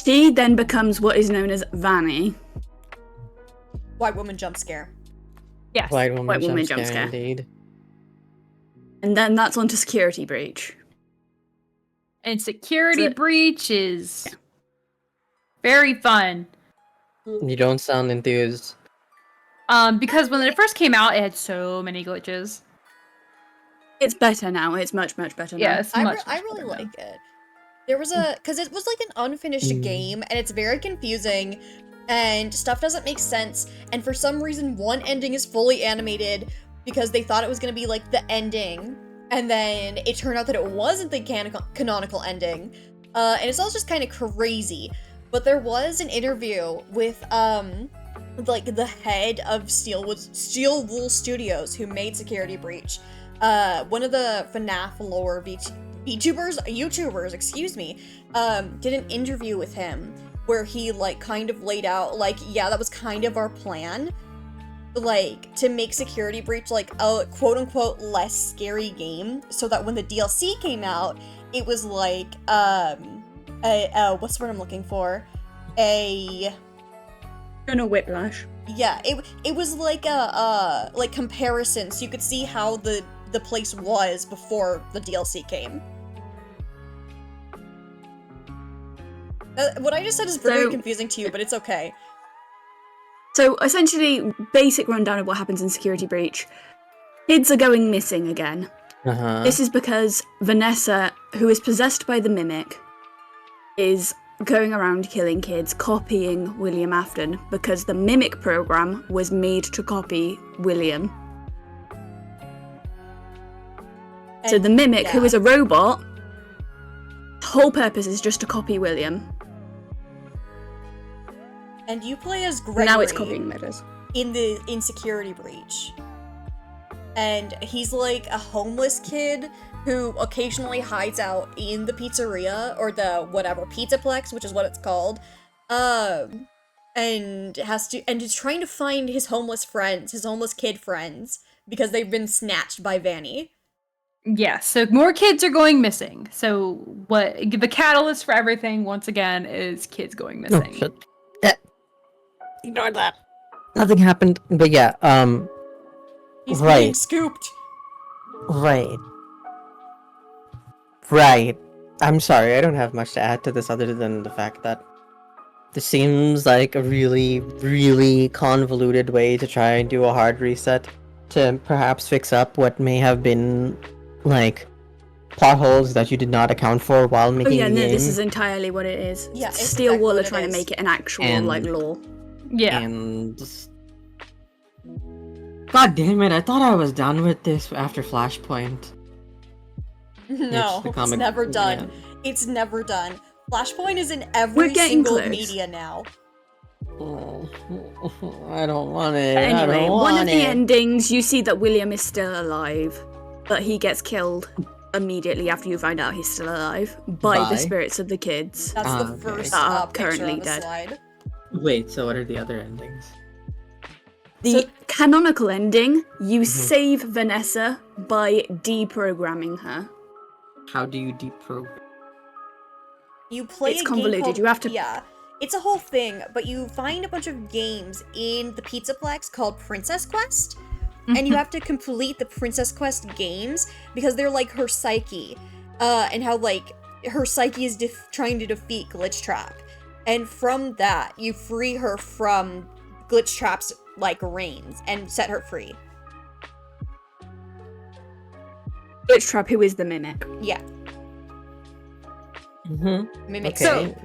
She then becomes what is known as Vanny. White woman jump scare. Yes. White woman, White woman jump jump scare, scare. indeed. And then that's onto security breach. And security So- breach is very fun. You don't sound enthused. Because when it first came out, it had so many glitches. It's better now. It's much, much better now. Yes, I much really better now. like it. There was because it was like an unfinished game, and it's very confusing, and stuff doesn't make sense, and for some reason one ending is fully animated because they thought it was going to be like the ending, and then it turned out that it wasn't the canonical ending, and it's all just kind of crazy. But there was an interview with like the head of Steel Wool Studios who made Security Breach. One of the FNAF lore YouTubers, excuse me, did an interview with him where he like kind of laid out like, yeah, that was kind of our plan, like to make Security Breach like a quote unquote less scary game, so that when the DLC came out, it was like what's the word I'm looking for? No whiplash. Yeah, it was like a like comparison, so you could see how the place was before the DLC came. What I just said is very So- confusing to you, but it's okay. So essentially, basic rundown of what happens in Security Breach. Kids are going missing again. Uh-huh. This is because Vanessa, who is possessed by the Mimic, is going around killing kids, copying William Afton, because the Mimic program was made to copy William. So And- the Mimic, who yeah. is a robot, whole purpose is just to copy William. And you play as Gregory Now it's copying murders. in Security Breach. and he's like a homeless kid who occasionally hides out in the pizzeria, or the whatever, Pizzaplex, which is what it's called, and is trying to find his homeless kid friends, because they've been snatched by Vanny. Yeah, so more kids are going missing. So what the catalyst for everything, once again, is kids going Oh, missing. shit. Ignore that. Nothing happened. But yeah, He's right. being scooped. Right. Right. I'm sorry, I don't have much to add to this other than the fact that this seems like a really, really convoluted way to try and do a hard reset to perhaps fix up what may have been, like, plot holes that you did not account for while Oh making yeah, the no, game. this is entirely what it is. Yeah, it's Steel exactly Wool what are it trying to is. make it an actual, And- like, law. Yeah. And... God damn it, I thought I was done with this after Flashpoint. No, the it's comic- never done. yeah. It's never done. Flashpoint is in every We're getting single close. media now. Oh, I don't want it. But I anyway, don't one of want the it. endings, you see that William is still alive, but he gets killed immediately after you find out he's still alive by By? the spirits of the kids. That's Ah, the okay. first That are picture currently on the dead. slide. Wait, so what are the other endings? The So- canonical ending, you Mhm. save Vanessa by deprogramming her. How do you deprogram? You play It's a game convoluted, called, you have to- Yeah, it's a whole thing, but you find a bunch of games in the Pizzaplex called Princess Quest, and you have to complete the Princess Quest games because they're like her psyche, and how like her psyche is trying to defeat Glitch Trap, and from that you free her from Glitch Trap's like reigns and set her free. Glitch Trap, who is the Mimic. Yeah, Mm-hmm. Mimic. Okay. So-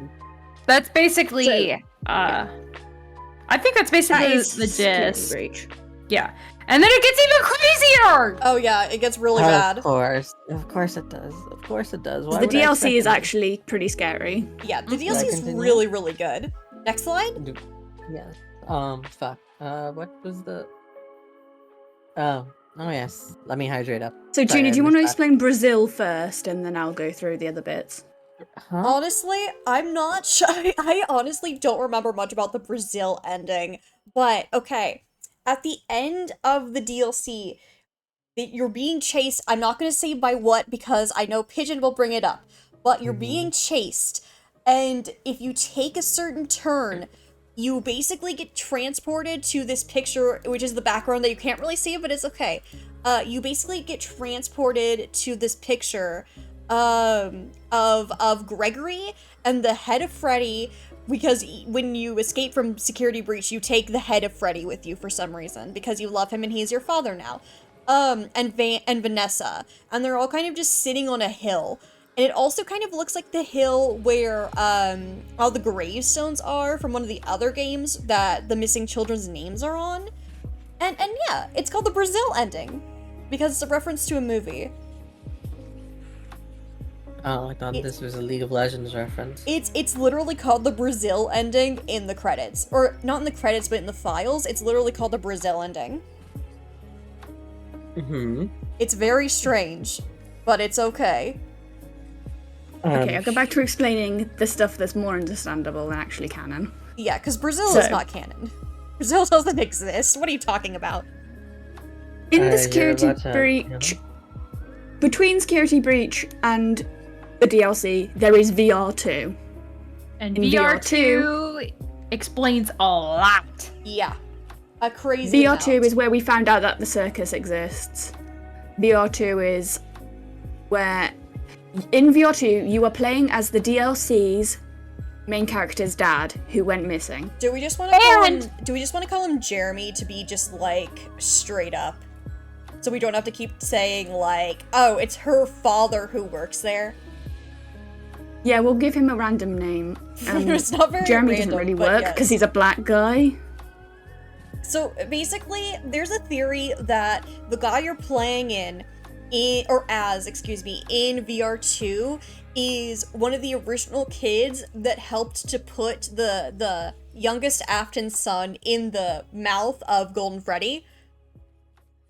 That's basically, So- I think that's basically That is the Security gist. Breach. Yeah. And then it gets even crazier! Oh yeah, it gets really bad. Of course it does. Of course it does. Why The would I DLC is expect actually pretty scary. Yeah, the Should I DLC is continue? really, really good. Next slide. it? Yes. Fuck. What was the? Oh yes. Let me hydrate up. So, Sorry, Junie, I do you want to missed that. explain Brazil first, and then I'll go through the other bits? Huh? Honestly, I'm not sure. I honestly don't remember much about the Brazil ending. But, okay. At the end of the DLC, you're being chased. I'm not going to say by what because I know Pigeon will bring it up. But you're being chased. And if you take a certain turn, you basically get transported to this picture, which is the background that you can't really see, but it's okay. You basically get transported to this picture of Gregory and the head of Freddy, because when you escape from Security Breach, you take the head of Freddy with you for some reason, because you love him and he's your father now. And Vanessa, and they're all kind of just sitting on a hill. And it also kind of looks like the hill where all the gravestones are from one of the other games that the missing children's names are on. And yeah, it's called the Brazil ending because it's a reference to a movie. Oh, I thought this was a League of Legends reference. It's literally called the Brazil ending in the credits. Or not in the credits, but in the files. It's literally called the Brazil ending. Mm-hmm. It's very strange, but it's okay. Okay, I'll go back to explaining the stuff that's more understandable than actually canon. Yeah, because Brazil is So- not canon. Brazil doesn't exist. What are you talking about? In the you're Security about to- Breach, between Security Breach and the DLC, there is VR2. And In VR2 explains a lot. Yeah. A crazy VR2 amount. is where we found out that the circus exists. VR2 is where, in VR2, you are playing as the DLC's main character's dad, who went missing. Do we just want to call him? And- Do we just want to call him Jeremy to be just like straight up, so we don't have to keep saying like, oh, it's her father who works there. Yeah, we'll give him a random name. It's not very Jeremy random, doesn't really but work yes. because he's a black guy. So basically, there's a theory that the guy you're playing in VR2 is one of the original kids that helped to put the youngest Afton son in the mouth of Golden Freddy.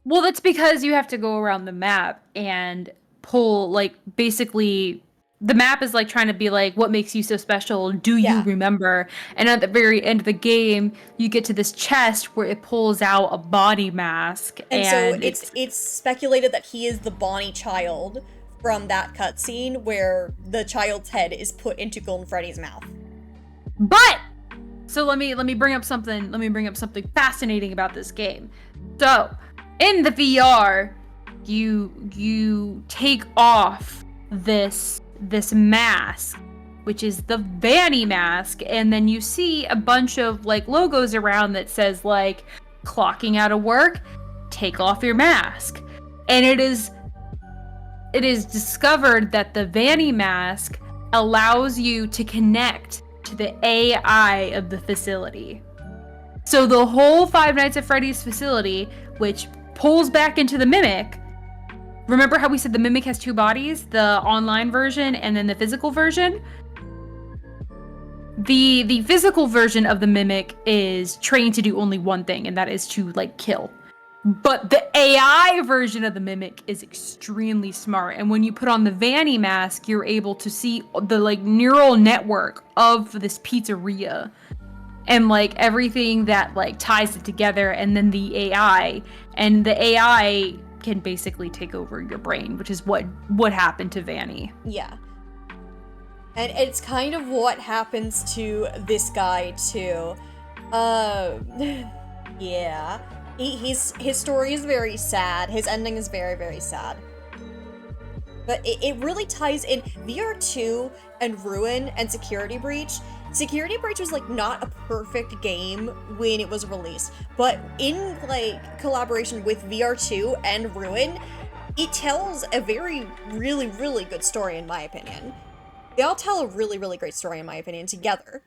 Well, that's because you have to go around the map and pull, like, basically, the map is like trying to be like, what makes you so special? Do you Yeah. remember? And at the very end of the game, you get to this chest where it pulls out a body mask, And so and it's speculated that he is the Bonnie child from that cutscene where the child's head is put into Golden Freddy's mouth. But so let me bring up something. Let me bring up something fascinating about this game. So in the VR, you take off this mask, which is the Vanny mask, and then you see a bunch of like logos around that says like clocking out of work, take off your mask. And it is discovered that the Vanny mask allows you to connect to the AI of the facility. So the whole Five Nights at Freddy's facility, which pulls back into the Mimic. Remember how we said the Mimic has two bodies, the online version and then the physical version? The physical version of the Mimic is trained to do only one thing, and that is to like kill. But the AI version of the Mimic is extremely smart, and when you put on the Vanny mask, you're able to see the like neural network of this pizzeria and like everything that like ties it together, and then the AI can basically take over your brain, which is what happened to Vanny. Yeah. And it's kind of what happens to this guy too. Yeah. His story is very sad. His ending is very, very sad. But it really ties in VR2 and Ruin and Security Breach. Security Breach was like not a perfect game when it was released, but in like collaboration with VR2 and Ruin, it tells a very, really, really good story in my opinion. They all tell a really, really great story in my opinion together,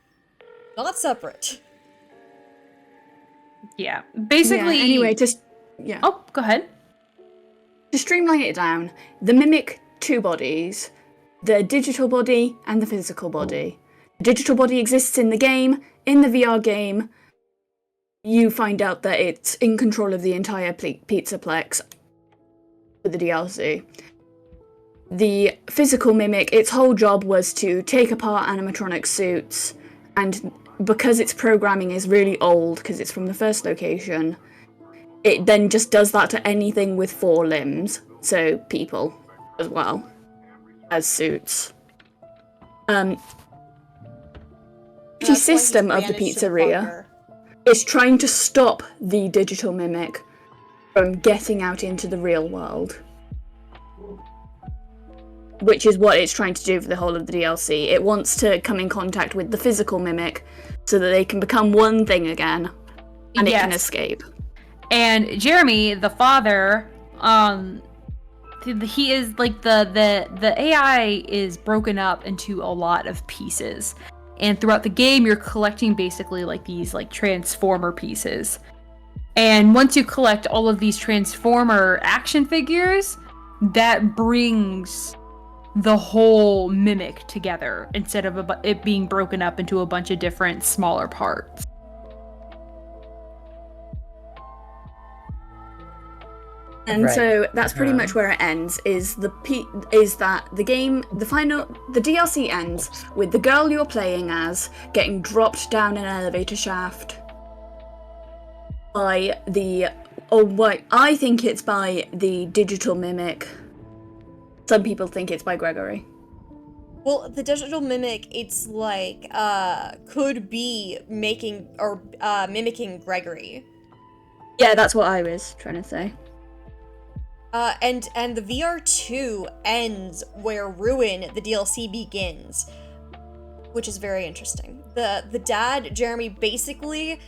not separate. Yeah, basically. Yeah, anyway, yeah. Oh, go ahead. To streamline it down, the Mimic two bodies, the digital body and the physical body. The digital body exists in the game. In the VR game, you find out that it's in control of the entire Pizzaplex with the DLC. The physical Mimic, its whole job was to take apart animatronic suits, and because its programming is really old, because it's from the first location, it then just does that to anything with four limbs, so people as well as suits. The system of the pizzeria is trying to stop the digital Mimic from getting out into the real world, which is what it's trying to do for the whole of the DLC. It wants to come in contact with the physical Mimic so that they can become one thing again, and it can escape. And Jeremy, the father, he is like the AI is broken up into a lot of pieces, and throughout the game you're collecting basically like these like transformer pieces. And once you collect all of these transformer action figures, that brings the whole Mimic together instead of it being broken up into a bunch of different smaller parts. And so that's pretty much where it ends. Is that the game, the DLC ends with the girl you're playing as getting dropped down an elevator shaft by I think it's by the digital Mimic. Some people think it's by Gregory. Well, the digital Mimic, it's like, could be making, or mimicking Gregory. Yeah, that's what I was trying to say. And the VR2 ends where Ruin, the DLC, begins, which is very interesting. The dad, Jeremy, basically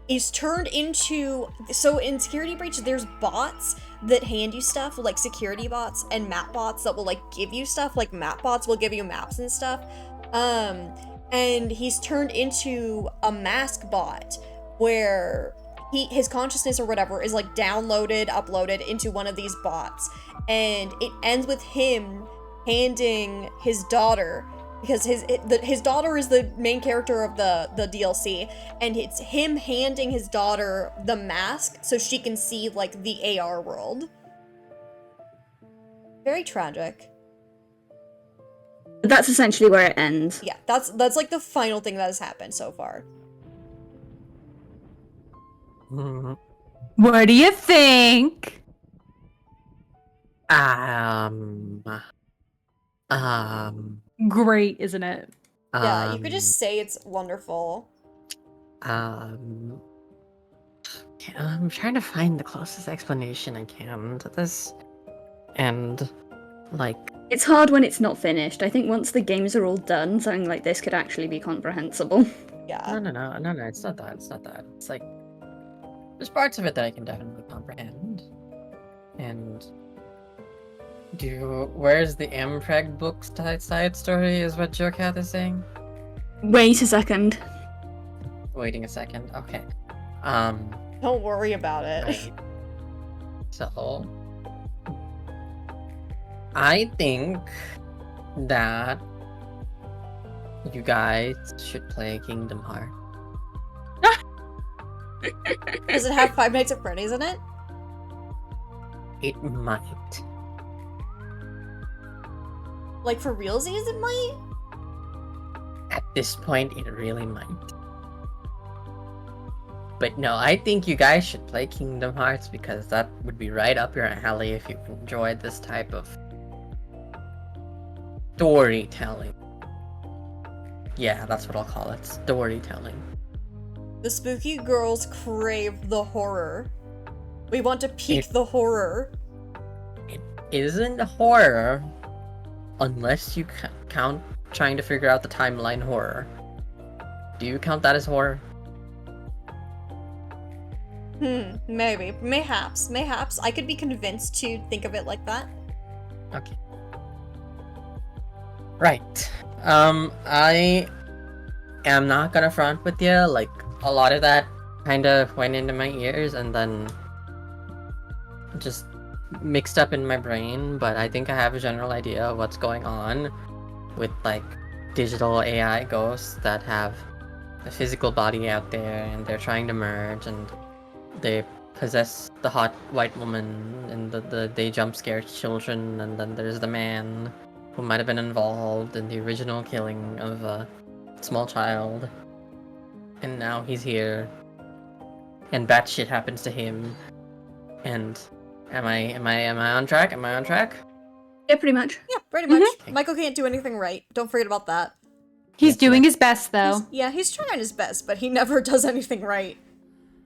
is turned into... So in Security Breach, there's bots that hand you stuff, like security bots and map bots that will, like, give you stuff, like map bots will give you maps and stuff. And he's turned into a mask bot where his consciousness or whatever is, like, downloaded, uploaded into one of these bots. And it ends with him handing his daughter because his daughter is the main character of the DLC, and it's him handing his daughter the mask so she can see like the AR world. Very tragic. That's essentially where it ends. Yeah, that's like the final thing that has happened so far. What do you think? Great, isn't it? Yeah, you could just say it's wonderful. I'm trying to find the closest explanation I can to this, and like, It's hard when it's not finished. I think once the games are all done, something like this could actually be comprehensible. Yeah. no, it's not that. It's not that. It's like there's parts of it that I can definitely comprehend, and where's the Mpreg books side story? Is what Jokat is saying. Wait a second. Waiting a second. Okay. Don't worry about it. Right. So, I think that you guys should play Kingdom Hearts. Does it have Five Nights at Freddy's in it? It might. Like for realsies, it might? At this point, it really might. But no, I think you guys should play Kingdom Hearts because that would be right up your alley if you enjoyed this type of storytelling. Yeah, that's what I'll call it. Storytelling. The spooky girls crave the horror. We want to peak the horror. It isn't horror unless you count trying to figure out the timeline horror. Do you count that as horror? Maybe. Mayhaps. I could be convinced to think of it like that. Okay. Right. I am not gonna front with you, like, a lot of that kind of went into my ears and then just mixed up in my brain, but I think I have a general idea of what's going on with, like, digital AI ghosts that have a physical body out there and they're trying to merge and they possess the hot white woman and they jump scare children, and then there's the man who might have been involved in the original killing of a small child, and now he's here and bad shit happens to him. And am I on track? Yeah, pretty much. Yeah, pretty much. Michael can't do anything right. Don't forget about that. He's doing his best, though. He's trying his best, but he never does anything right.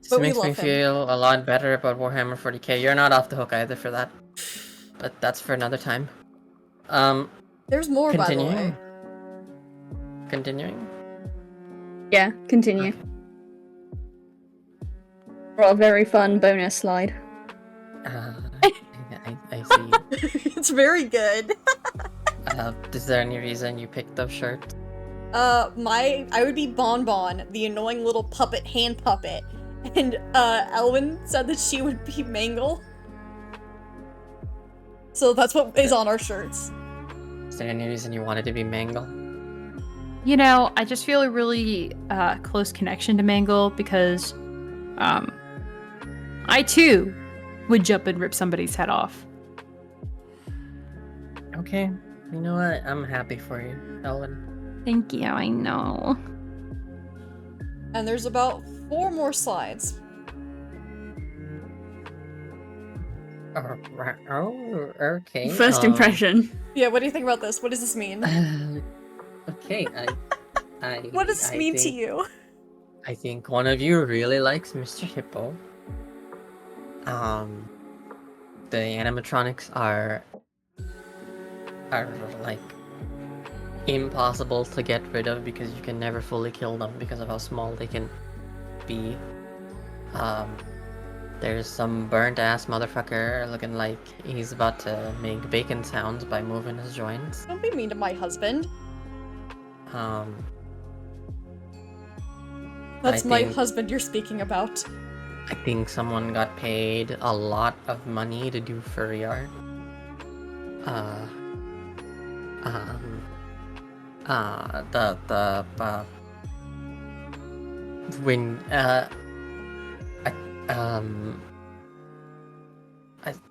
This makes me feel a lot better about Warhammer 40k. You're not off the hook either for that. But that's for another time. There's more, by the way. Continuing? Yeah, continue. Okay. For a very fun bonus slide. I see. It's very good. Is there any reason you picked those shirts? I would be Bonbon, the annoying little hand puppet. And, Elwyn said that she would be Mangle. So that's what is on our shirts. Is there any reason you wanted to be Mangle? You know, I just feel a really close connection to Mangle because I too would jump and rip somebody's head off. Okay. You know what? I'm happy for you, Ellen. Thank you, I know. And there's about 4 more slides. Oh, okay. First impression. Yeah, what do you think about this? What does this mean? Okay, What does this mean to you? I think one of you really likes Mr. Hippo. The animatronics are like impossible to get rid of because you can never fully kill them because of how small they can be. There's some burnt ass motherfucker looking like he's about to make bacon sounds by moving his joints. Don't be mean to my husband. That's my husband you're speaking about. I think someone got paid a lot of money to do furry art. when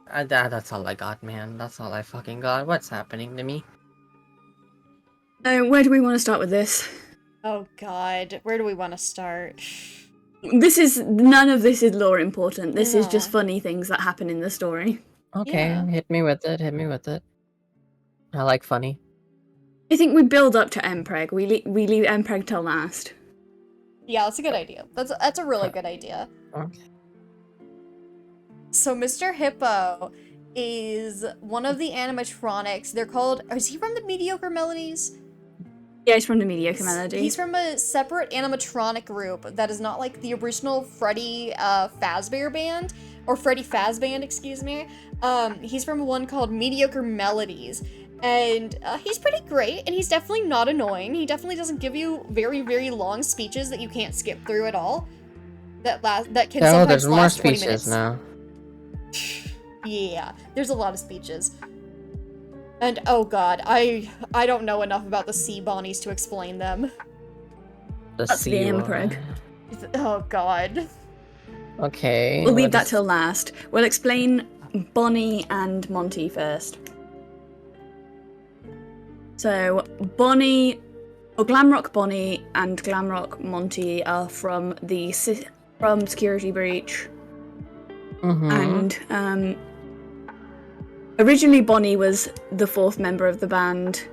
that's all I got, man. That's all I fucking got. What's happening to me? So, where do we want to start with this? Oh god, where do we want to start? None of this is lore important. This is just No. funny things that happen in the story. Okay, Yeah. hit me with it. Hit me with it. I like funny. I think we build up to Empreg. We leave Empreg till last. Yeah, that's a good idea. That's a really good idea. Okay. So Mr. Hippo is one of the animatronics. They're called. Is he from the Mediocre Melodies? Yeah, he's from the Mediocre Melody. He's from a separate animatronic group that is not like the original Freddy Fazbear Band, or Freddy Faz Band, excuse me. He's from one called Mediocre Melodies, and he's pretty great, and he's definitely not annoying. He definitely doesn't give you very, very long speeches that you can't skip through at all. That can Oh, sometimes there's more last 20 speeches minutes. now. Yeah, there's a lot of speeches. And oh god, I don't know enough about the sea bonnies to explain them. That's the Empreg. Oh god. Okay. We'll leave what that is- till last. We'll explain Bonnie and Monty first. So, Glamrock Bonnie and Glamrock Monty are from from Security Breach. Mhm. And originally Bonnie was the fourth member of the band,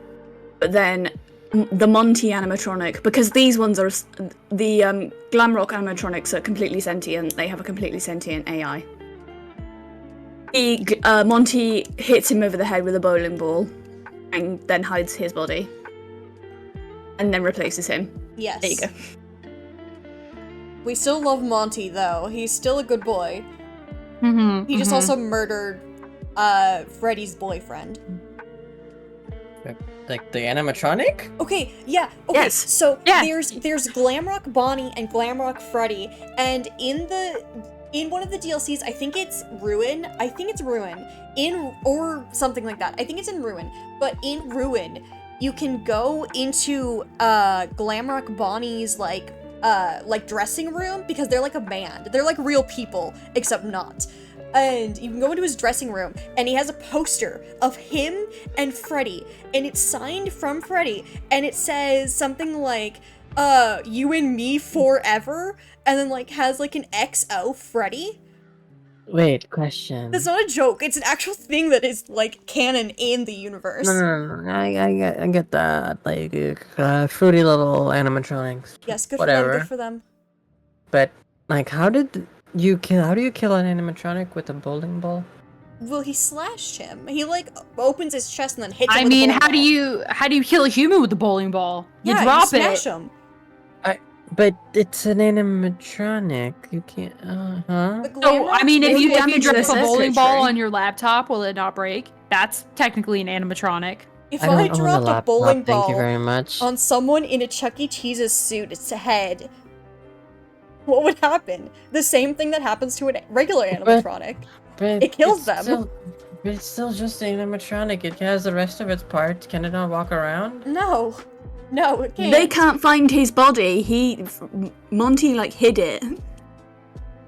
but then the Monty animatronic, because these ones are the Glamrock animatronics are completely sentient. They have a completely sentient AI. Monty hits him over the head with a bowling ball, and then hides his body, and then replaces him. Yes. There you go. We still love Monty though. He's still a good boy. Mm-hmm. He just also murdered Freddy's boyfriend. Like the animatronic? Okay, yeah. Okay, Yes. so Yeah. there's Glamrock Bonnie and Glamrock Freddy, and in one of the DLCs, I think it's Ruin, or something like that. I think it's in Ruin, but in Ruin, you can go into Glamrock Bonnie's like dressing room, because they're like a band. They're like real people, except not. And you can go into his dressing room, and he has a poster of him and Freddy, and it's signed from Freddy, and it says something like, you and me forever, and then like has like an XO Freddy. Wait, question. That's not a joke, it's an actual thing that is like canon in the universe. No. I get that. Like, fruity little animatronics. Yes, good Whatever. for them, good for them. But, like, how do you kill an animatronic with a bowling ball? Well, he slashed him. He like opens his chest and then hits him I with a mean, bowling ball. how do you kill a human with a bowling ball? You Yeah, drop you smash it. him. But it's an animatronic. You can't. Huh? The So, I mean, if Maybe you damage drop the a bowling circuitry. ball on your laptop, will it not break? That's technically an animatronic. If I don't I own dropped a laptop, bowling Thank you ball very much. on someone in a Chuck E. Cheese's suit, its head, what would happen? The same thing that happens to a regular animatronic. But it kills it's them. But it's still just an animatronic. It has the rest of its parts. Can it not walk around? No, it can't. They can't find his body. Monty like hid it.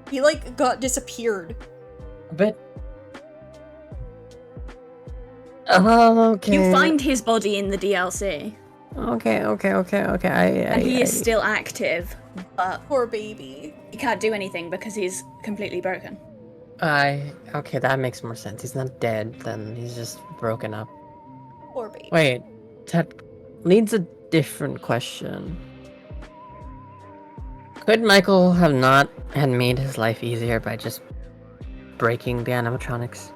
He like got disappeared. But. Oh, okay. You find his body in the DLC, Okay. and he is still active, but Poor baby. he can't do anything because he's completely broken. Okay, that makes more sense. He's not dead, then he's just broken up. Poor baby. Wait, that leads a different question. Could Michael have not had made his life easier by just breaking the animatronics?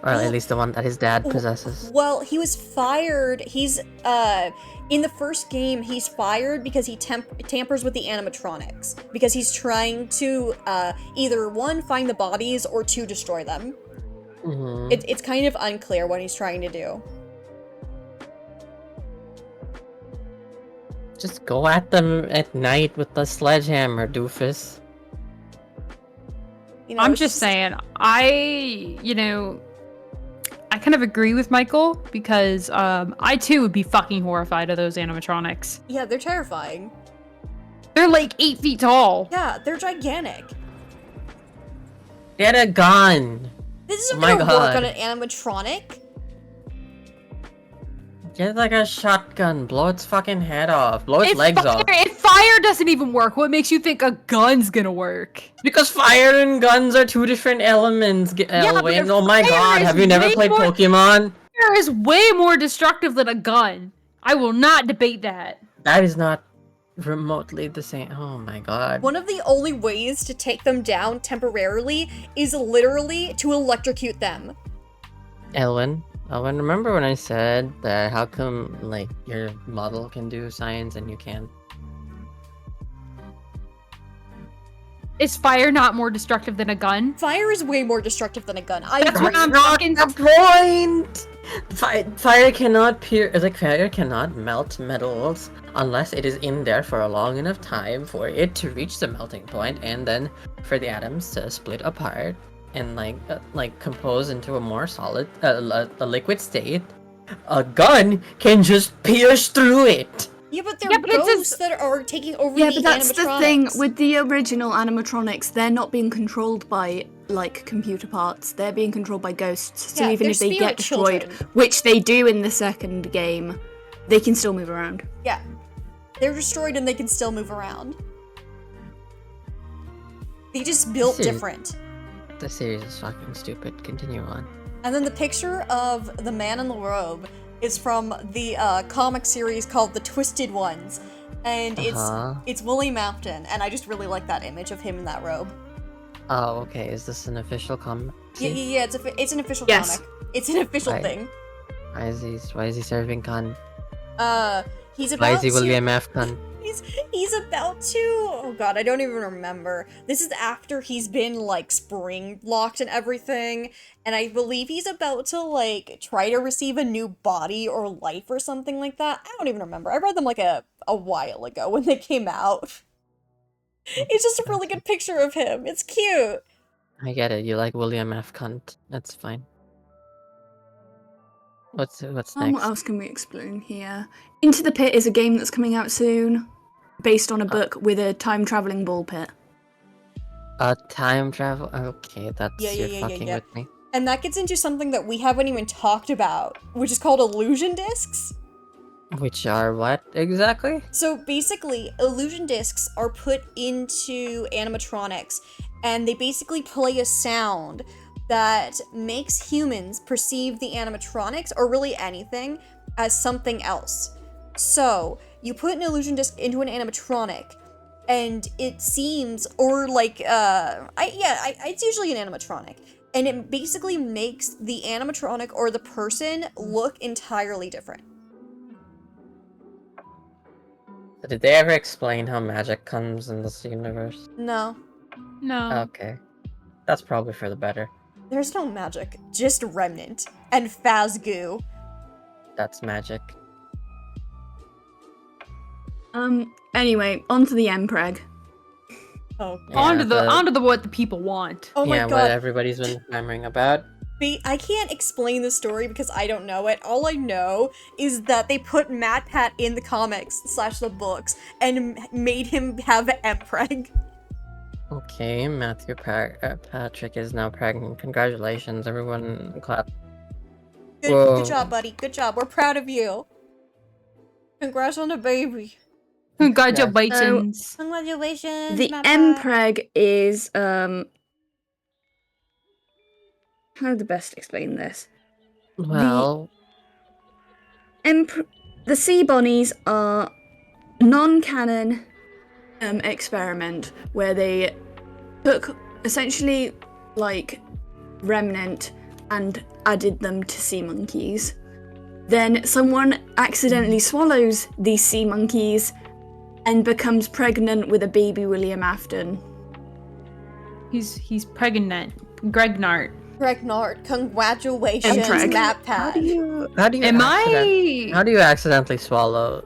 Or at least the one that his dad possesses. Well, he was fired. He's in the first game, he's fired because he tampers with the animatronics, because he's trying to either one, find the bodies, or two, destroy them. Mm-hmm. It's kind of unclear what he's trying to do. Just go at them at night with the sledgehammer, doofus. You know, I'm it's just saying, I kind of agree with Michael because I too would be fucking horrified of those animatronics. Yeah, they're terrifying. They're like 8 feet tall. Yeah, they're gigantic. Get a gun. This isn't My gonna work God. on an animatronic. Get like a shotgun. Blow its fucking head off. Blow its If legs fire, off. if fire doesn't even work, what makes you think a gun's gonna work? Because fire and guns are two different elements. Elwyn. but Oh my fire god, is have you never way played more- Pokemon? Fire is way more destructive than a gun. I will not debate that. That is not remotely the same. Oh my god. One of the only ways to take them down temporarily is literally to electrocute them. Elwyn, remember when I said that how come, like, your model can do science and you can't? Is fire not more destructive than a gun? Fire is way more destructive than a gun. I That's agree. what I'm Not fucking- the point! Fire cannot fire cannot melt metals unless it is in there for a long enough time for it to reach the melting point and then for the atoms to split apart and like compose into a more solid a liquid state. A gun can just pierce through it. Yeah, but they're Yeah, but it's ghosts that are taking over Yeah, the but that's the thing animatronics. with the original animatronics. They're not being controlled by like computer parts. They're being controlled by ghosts. So Yeah, even they're if they spirit get destroyed, children. which they do in the second game, they can still move around. Yeah. They're destroyed and they can still move around. They just built This is- different. The series is fucking stupid. Continue on. And then the picture of the man in the robe is from the comic series called The Twisted Ones. And Uh-huh. it's William Afton, and I just really like that image of him in that robe. Oh, okay. Is this an official comment? Yeah, it's an official Yes. comic. It's an official Right. thing. Why is he serving con? He's about Why is he to- William F. Con? He's about to. Oh god, I don't even remember. This is after he's been like spring locked and everything, and I believe he's about to like try to receive a new body or life or something like that. I don't even remember. I read them like a while ago when they came out. It's just a really good picture of him. It's cute. I get it. You like William F. Cunt. That's fine. What's next? What else can we explain here? Into the Pit is a game that's coming out soon, based on a book with a time traveling ball pit. Time travel. Okay, that's Yeah, you're yeah, fucking yeah. with me. And that gets into something that we haven't even talked about, which is called illusion discs. Which are what exactly? So basically, illusion discs are put into animatronics, and they basically play a sound that makes humans perceive the animatronics, or really anything, as something else. So, you put an illusion disc into an animatronic, and it seems, or like, it's usually an animatronic, and it basically makes the animatronic or the person look entirely different. Did they ever explain how magic comes in this universe? No, No. Okay, that's probably for the better. there's no magic, just Remnant and Phasgoo. That's magic. Anyway, on to the Mpreg. Oh, Yeah, onto the what the people want. oh my yeah, what god. everybody's been clamoring about. I can't explain the story because I don't know it. All I know is that they put Matt Pat in the comics / the books and made him have Mpreg. Okay, Matthew Patrick is now pregnant. Congratulations, everyone! Clap. Whoa. Good job, buddy. Good job. We're proud of you. Congrats on the baby. Congratulations. Congratulations. The Matt Pat. Mpreg is how to best explain this? Well, The Sea Bonnies are non-canon experiment where they took essentially like Remnant and added them to sea monkeys. Then someone accidentally swallows these sea monkeys and becomes pregnant with a baby William Afton. He's pregnant. Gregnart. Pregnant. Congratulations, Mpreg. Matt how Pat. do you Am how do you accidentally swallow?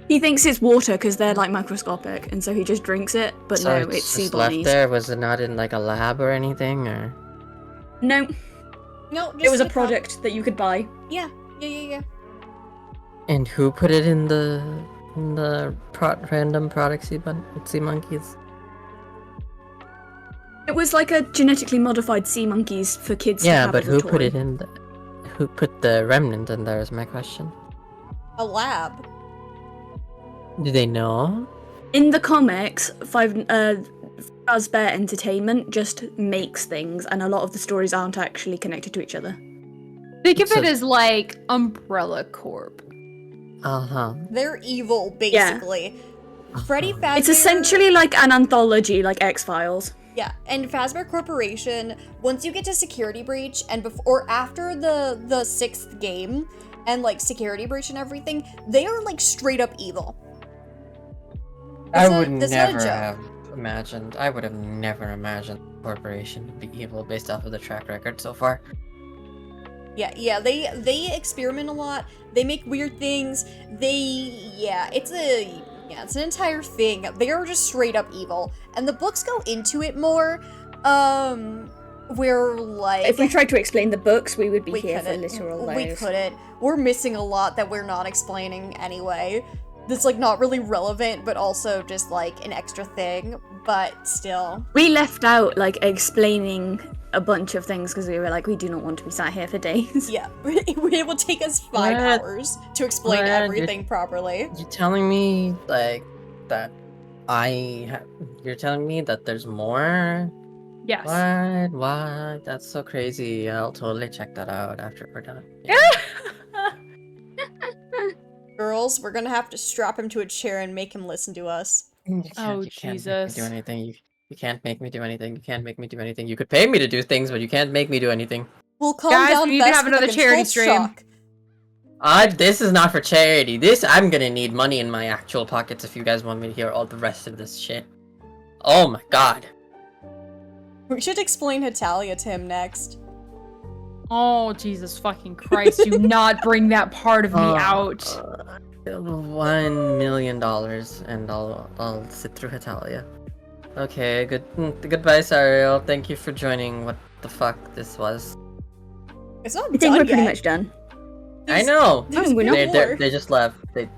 He thinks it's water because they're like microscopic, and so he just drinks it. But So no, it's sea just left bonnies. there. Was it not in like a lab or anything, or? No, No, just It was a the cup. product that you could buy. Yeah. And who put it in the random product sea monkeys? It was like a genetically modified sea monkeys for kids to Yeah, have but as a who toy. put it in? Who put the remnant in there? Is my question. A lab. Do they know? In the comics, Fazbear Entertainment just makes things, and a lot of the stories aren't actually connected to each other. Think of So- it as like Umbrella Corp. Uh-huh. They're evil, basically. Freddy Fazbear. It's essentially like an anthology, like X-Files. Yeah, and Fazbear Corporation, once you get to Security Breach and before or after the sixth game and like Security Breach and everything, they are like straight up evil. I That's not- would that's not a never joke. have imagined. I would have never imagined the corporation to be evil based off of the track record so far. Yeah, they experiment a lot. They make weird things. It's an entire thing. They are just straight up evil. And the books go into it more. Where like If we tried to explain the books, we would be we here for couldn't. literal We days. couldn't. We're missing a lot that we're not explaining anyway. That's like not really relevant, but also just like an extra thing. But still. We left out like explaining a bunch of things because we were like, we do not want to be sat here for days. Yeah, it will take us 5 What? hours to explain What? everything properly. You're telling me like that you're telling me that there's more? Yes. What? That's so crazy. I'll totally check that out after we're done. Girls, we're gonna have to strap him to a chair and make him listen to us. You can't, Oh, you can't Jesus. make me do anything. You can't make me do anything. You can't make me do anything. You could pay me to do things, but you can't make me do anything. We'll calm Guys, down we need to Vest have with a another charity controlled stream. shock. This is not for charity. I'm gonna need money in my actual pockets if you guys want me to hear all the rest of this shit. Oh my god. We should explain Hitalia to him next. Oh, Jesus fucking Christ. Do not bring that part of me out. $1 million, and I'll sit through Hitalia. Okay, goodbye, Sariel. Thank you for joining. What the fuck this was? It's not I think done we're yet. pretty much done. I know. There's we're not. more. They just left. They're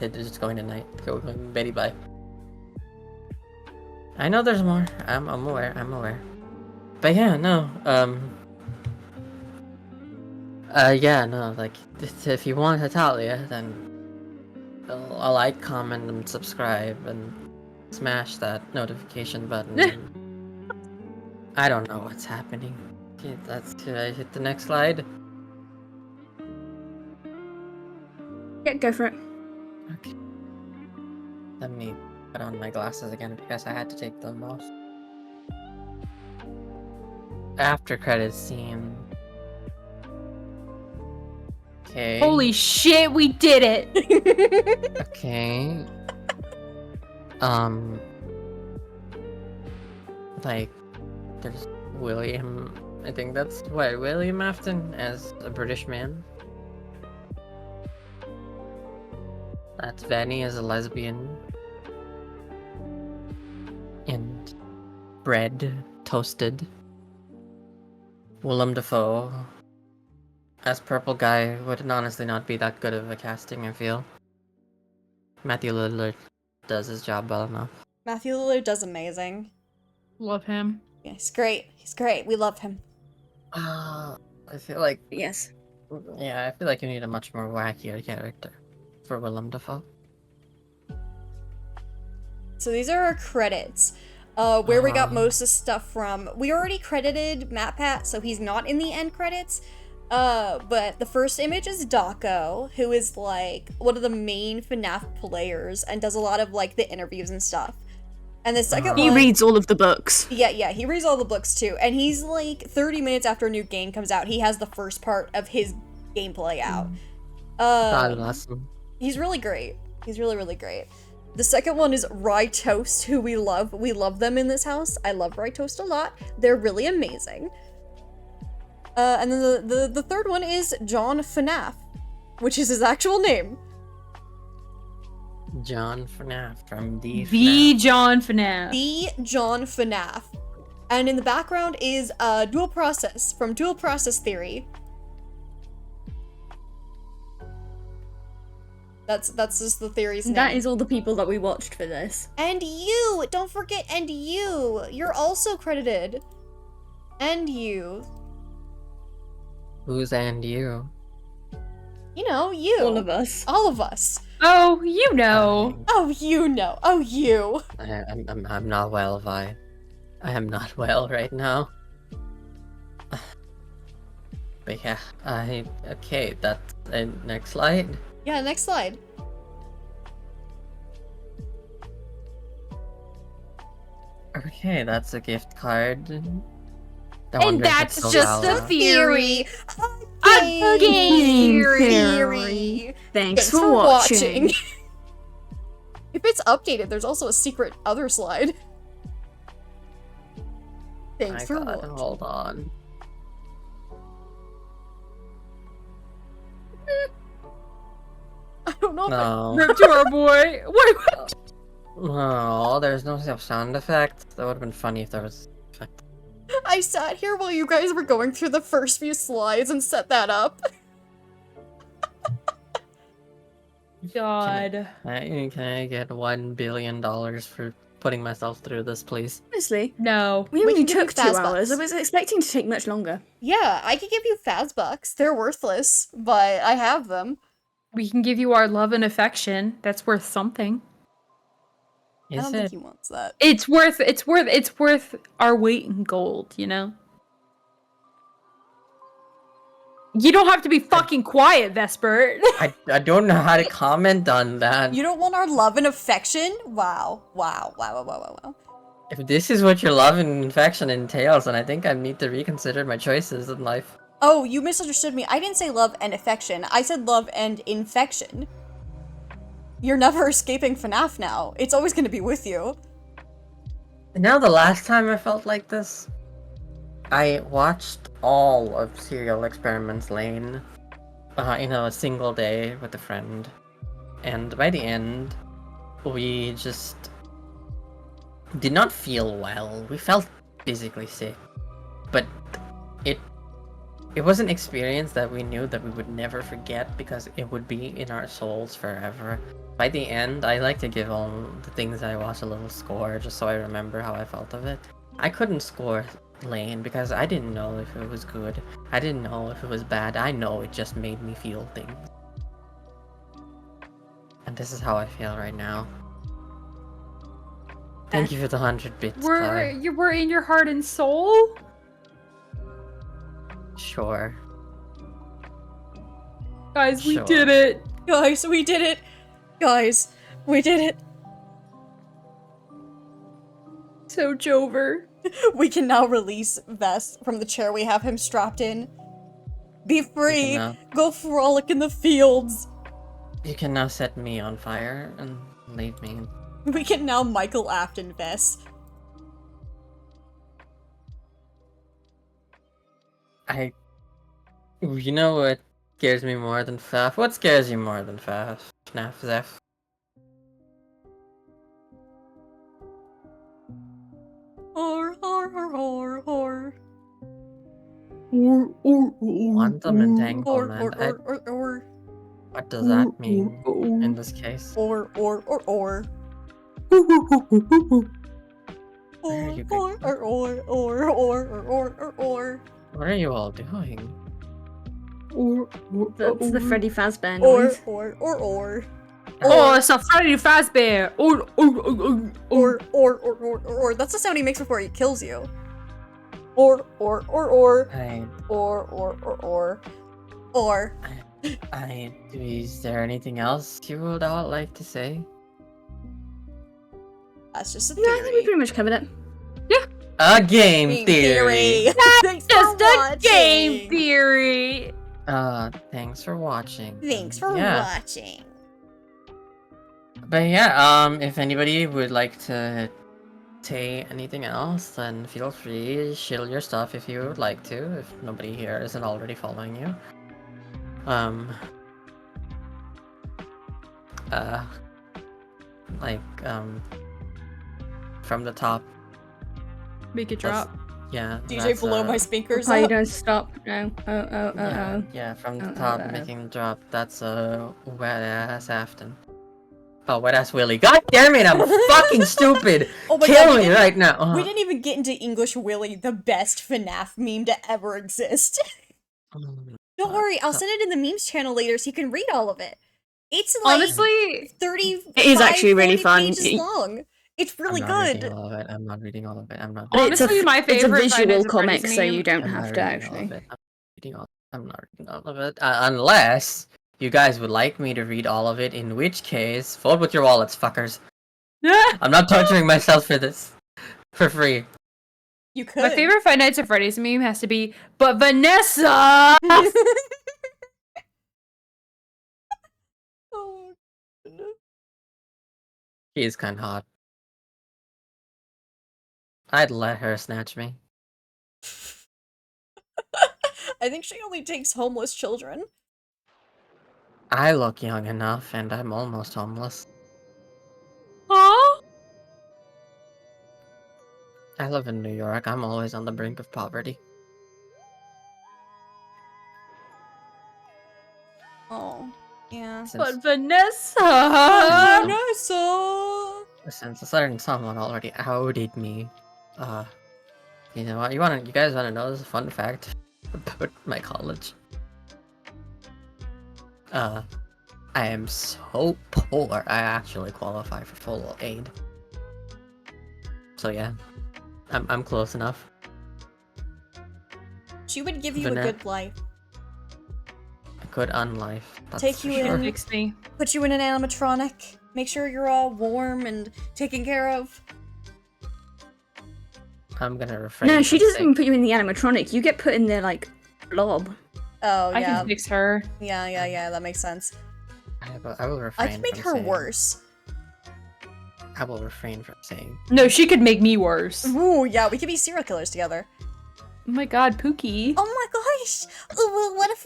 just going tonight. Go, Betty, bye. I know there's more. I'm aware. But yeah, no. Yeah, no. Like, if you want Hitalia, then a like, comment, and subscribe, and smash that notification button. I don't know what's happening. Okay, should I hit the next slide? Yeah, go for it. Okay. Let me put on my glasses again because I had to take them off. After credits scene. Okay. Holy shit, we did it! Okay. Like, there's William. I think that's what, William Afton as a British man. That's Vanny as a lesbian. And bread toasted. Willem Dafoe as Purple Guy would honestly not be that good of a casting, I feel. Matthew Lillard does his job well enough. Matthew Lillard does amazing. Love him. Yeah, he's great. He's great. We love him. I feel like, Yes. yeah, I feel like you need a much more wackier character for Willem Dafoe. So these are our credits. Where we got Uh-huh. most of the stuff from. We already credited MatPat, so he's not in the end credits. But the first image is Dako, who is like one of the main FNAF players and does a lot of like the interviews and stuff. And the second He one, reads all of the books. yeah, he reads all the books too. And he's like 30 minutes after a new game comes out, he has the first part of his gameplay out. God bless him. He's really great. He's really, really great. The second one is Rye Toast, who we love. We love them in this house. I love Rye Toast a lot. They're really amazing. And then the third one is John FNAF, which is his actual name. John FNAF from the The John FNAF. The John FNAF. And in the background is dual process from dual process theory. That's just the theory's name. That is all the people that we watched for this. And you! Don't forget, and you! You're also credited. And you. Who's and you? You know, you. All of us. All of us. Oh, you know. Oh, you know. Oh, you. I'm not well, Vi. I am not well right now. But yeah, okay, that's next slide. Yeah, next slide. Okay, that's a gift card. And that's just a theory. A game theory. Thanks for watching. If it's updated, there's also a secret other slide. Thanks for watching. Hold on. I don't know if No. Rip to our boy. What? No, there's no sound effect. That would have been funny if there was effect. I sat here while you guys were going through the first few slides and set that up. God. Can I get $1 billion for putting myself through this, please? Honestly, No. we We only can give you took 2 Fazbucks. hours. I was expecting to take much longer. Yeah, I could give you Fazbucks. They're worthless, but I have them. We can give you our love and affection. That's worth something. I don't Is think it? he wants that. It's worth our weight in gold, you know? You don't have to be fucking quiet, Vesper. I don't know how to comment on that. You don't want our love and affection? Wow. Wow. Wow, wow, wow, wow, wow. If this is what your love and affection entails, then I think I need to reconsider my choices in life. Oh, you misunderstood me. I didn't say love and affection. I said love and infection. You're never escaping FNAF now. It's always going to be with you. And now the last time I felt like this, I watched all of Serial Experiments Lane in a single day with a friend. And by the end, we just did not feel well. We felt physically sick. But it was an experience that we knew that we would never forget because it would be in our souls forever. By the end, I like to give all the things I watch a little score just so I remember how I felt of it. I couldn't score Lane because I didn't know if it was good. I didn't know if it was bad. I know it just made me feel things. And this is how I feel right now. Thank you for the 100 bits, Kai. We're in your heart and soul? Sure. Guys, we Sure. did it. Guys, we did it. Guys, we did it. So Jover. We can now release Vest from the chair we have him strapped in. Be free. now- Go frolic in the fields. You can now set me on fire and leave me. We can now Michael Afton Vest. You know what scares me more than FNAF? What scares you more than FNAF? FNAF, Zeph? Or. Quantum entanglement. Or. What does that mean in this case? Or. Where are you going? What are you all doing? That's the Freddy Fazbear Or. noise. Oh, it's a Freddy Fazbear. Or. That's the sound he makes before he kills you. Or. Is there anything else you would all like to say? That's just a No, I think we theory. pretty much covered it. A game theory! Thanks Just for a watching. game theory. Thanks for watching. Thanks for Yeah. watching. But yeah, if anybody would like to say anything else, then feel free to shill your stuff if you would like to, if nobody here isn't already following you. From the top. Make it drop. Yeah. DJ, that's, blow my speakers Why you up. don't stop? No. Yeah, from the Oh, top, oh. making the drop. That's a wet ass Afton. Oh, wet ass Willy. God damn it, I'm fucking stupid! Oh my Kill god, me right now! we didn't even get into English Willy, the best FNAF meme to ever exist. Don't worry, I'll send it in the memes channel later so you can read all of it. It's like Honestly, 35, It is actually really 40 fun. pages long. It's really I'm not reading good. all of it. I'm not reading all of it. I'm not. Honestly, my it's a favorite Five visual Nights at comic, Freddy's so meme- you don't I'm have not to reading all actually. of it. I'm not reading all of it. Unless you guys would like me to read all of it, in which case, vote with your wallets, fuckers. I'm not torturing myself for this. For free. You could. My favorite Five Nights at Freddy's meme has to be, but Vanessa! Oh, goodness. She is kinda hot. I'd let her snatch me. I think she only takes homeless children. I look young enough, and I'm almost homeless. Huh? I live in New York. I'm always on the brink of poverty. Oh, yeah. But Vanessa! Vanessa! Since a certain someone already outed me, you know what? You guys wanna know this fun fact about my college? I am so poor, I actually qualify for full aid. So yeah, I'm close enough. She would give you a Vanessa. good life. A good unlife. That's Take for you sure. in. Fix me. Put you in an animatronic. Make sure you're all warm and taken care of. I'm gonna refrain. No, she from doesn't saying- even put you in the animatronic. You get put in there like blob. Oh, I yeah. can fix her. Yeah, that makes sense. I will refrain. I can make from her saying- worse. I will refrain from saying. No, she could make me worse. Ooh, yeah, we could be serial killers together. Oh my god, Pookie. Oh my gosh! Well, what if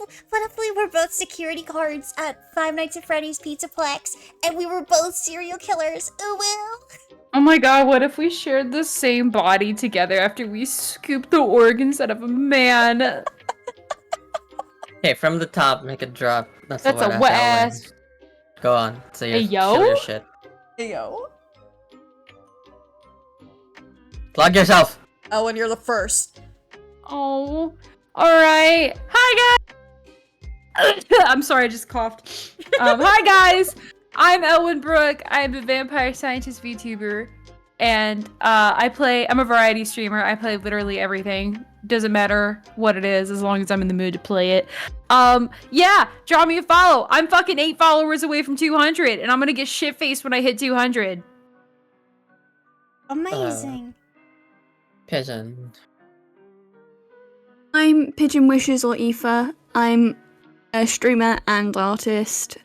we were both security guards at Five Nights at Freddy's Pizzaplex, and we were both serial killers? Oh well. Oh my god, what if we shared the same body together after we scooped the organs out of a man? Okay, from the top, make it drop. That's That's a a wet ass. Go on. Say your, Hey, yo? show your shit. Yo. Plug yourself. Oh, and you're the first. Oh, alright. Hi, guys! I'm sorry, I just coughed. Hi, guys! I'm Elwin Brooke. I'm a vampire scientist VTuber. And I'm a variety streamer. I play literally everything. Doesn't matter what it is, as long as I'm in the mood to play it. Yeah, draw me a follow. I'm fucking 8 followers away from 200, and I'm gonna get shit-faced when I hit 200. Amazing. Pigeon. I'm Pigeon Wishes or Aoife. I'm a streamer and artist.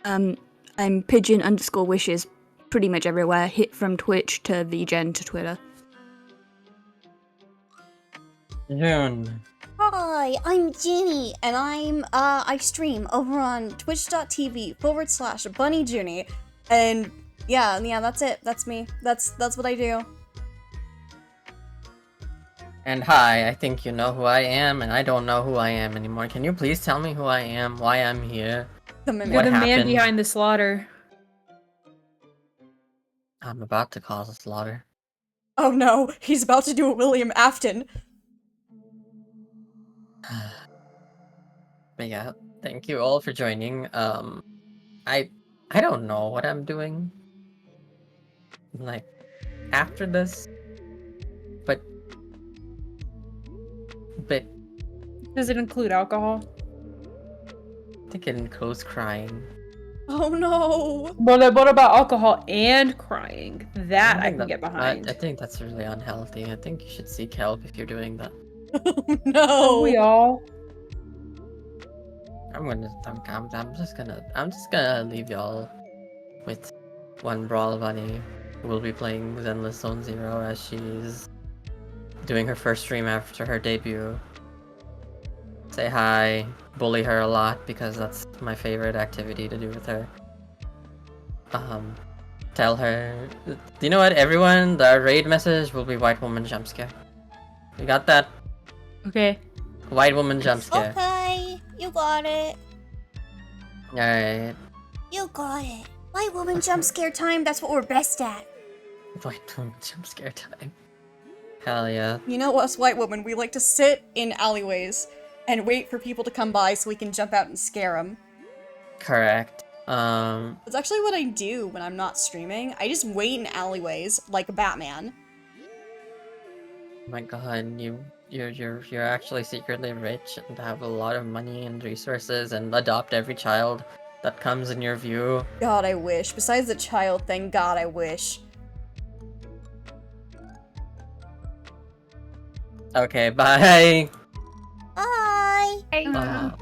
I'm Pigeon_Wishes pretty much everywhere. Hit from Twitch to VGen to Twitter. June. Hi, I'm Ginny, and I stream over on twitch.tv/BunnyJunie, and yeah, that's it. That's me. That's what I do. And hi, I think you know who I am, and I don't know who I am anymore. Can you please tell me who I am, why I'm here? The mimic. You're What the man happened? behind the slaughter. I'm about to cause a slaughter. Oh no, he's about to do a William Afton. But yeah, thank you all for joining. I don't know what I'm doing. Like, after this. But Does it include alcohol? I think it includes crying. Oh no. What about alcohol and crying? That I think can get behind. I think that's really unhealthy. I think you should seek help if you're doing that. Oh no. We all. I'm just gonna leave y'all with one Brawl Bunny who will be playing with Endless Zone Zero as she's doing her first stream after her debut. Say hi, bully her a lot because that's my favorite activity to do with her. Tell her, you know what, everyone, the raid message will be white woman jump scare. We got that Okay. white woman jump scare. Okay, you got it. Alright. You got it. White woman jump scare time, that's what we're best at. White woman jump scare time. Hell yeah. You know us white women, we like to sit in alleyways and wait for people to come by so we can jump out and scare them. Correct. That's actually what I do when I'm not streaming. I just wait in alleyways like a Batman. Oh my god, you're actually secretly rich and have a lot of money and resources and adopt every child that comes in your view. God, I wish. Besides the child thing, God, I wish. Okay, bye. Bye. Hey. Aw.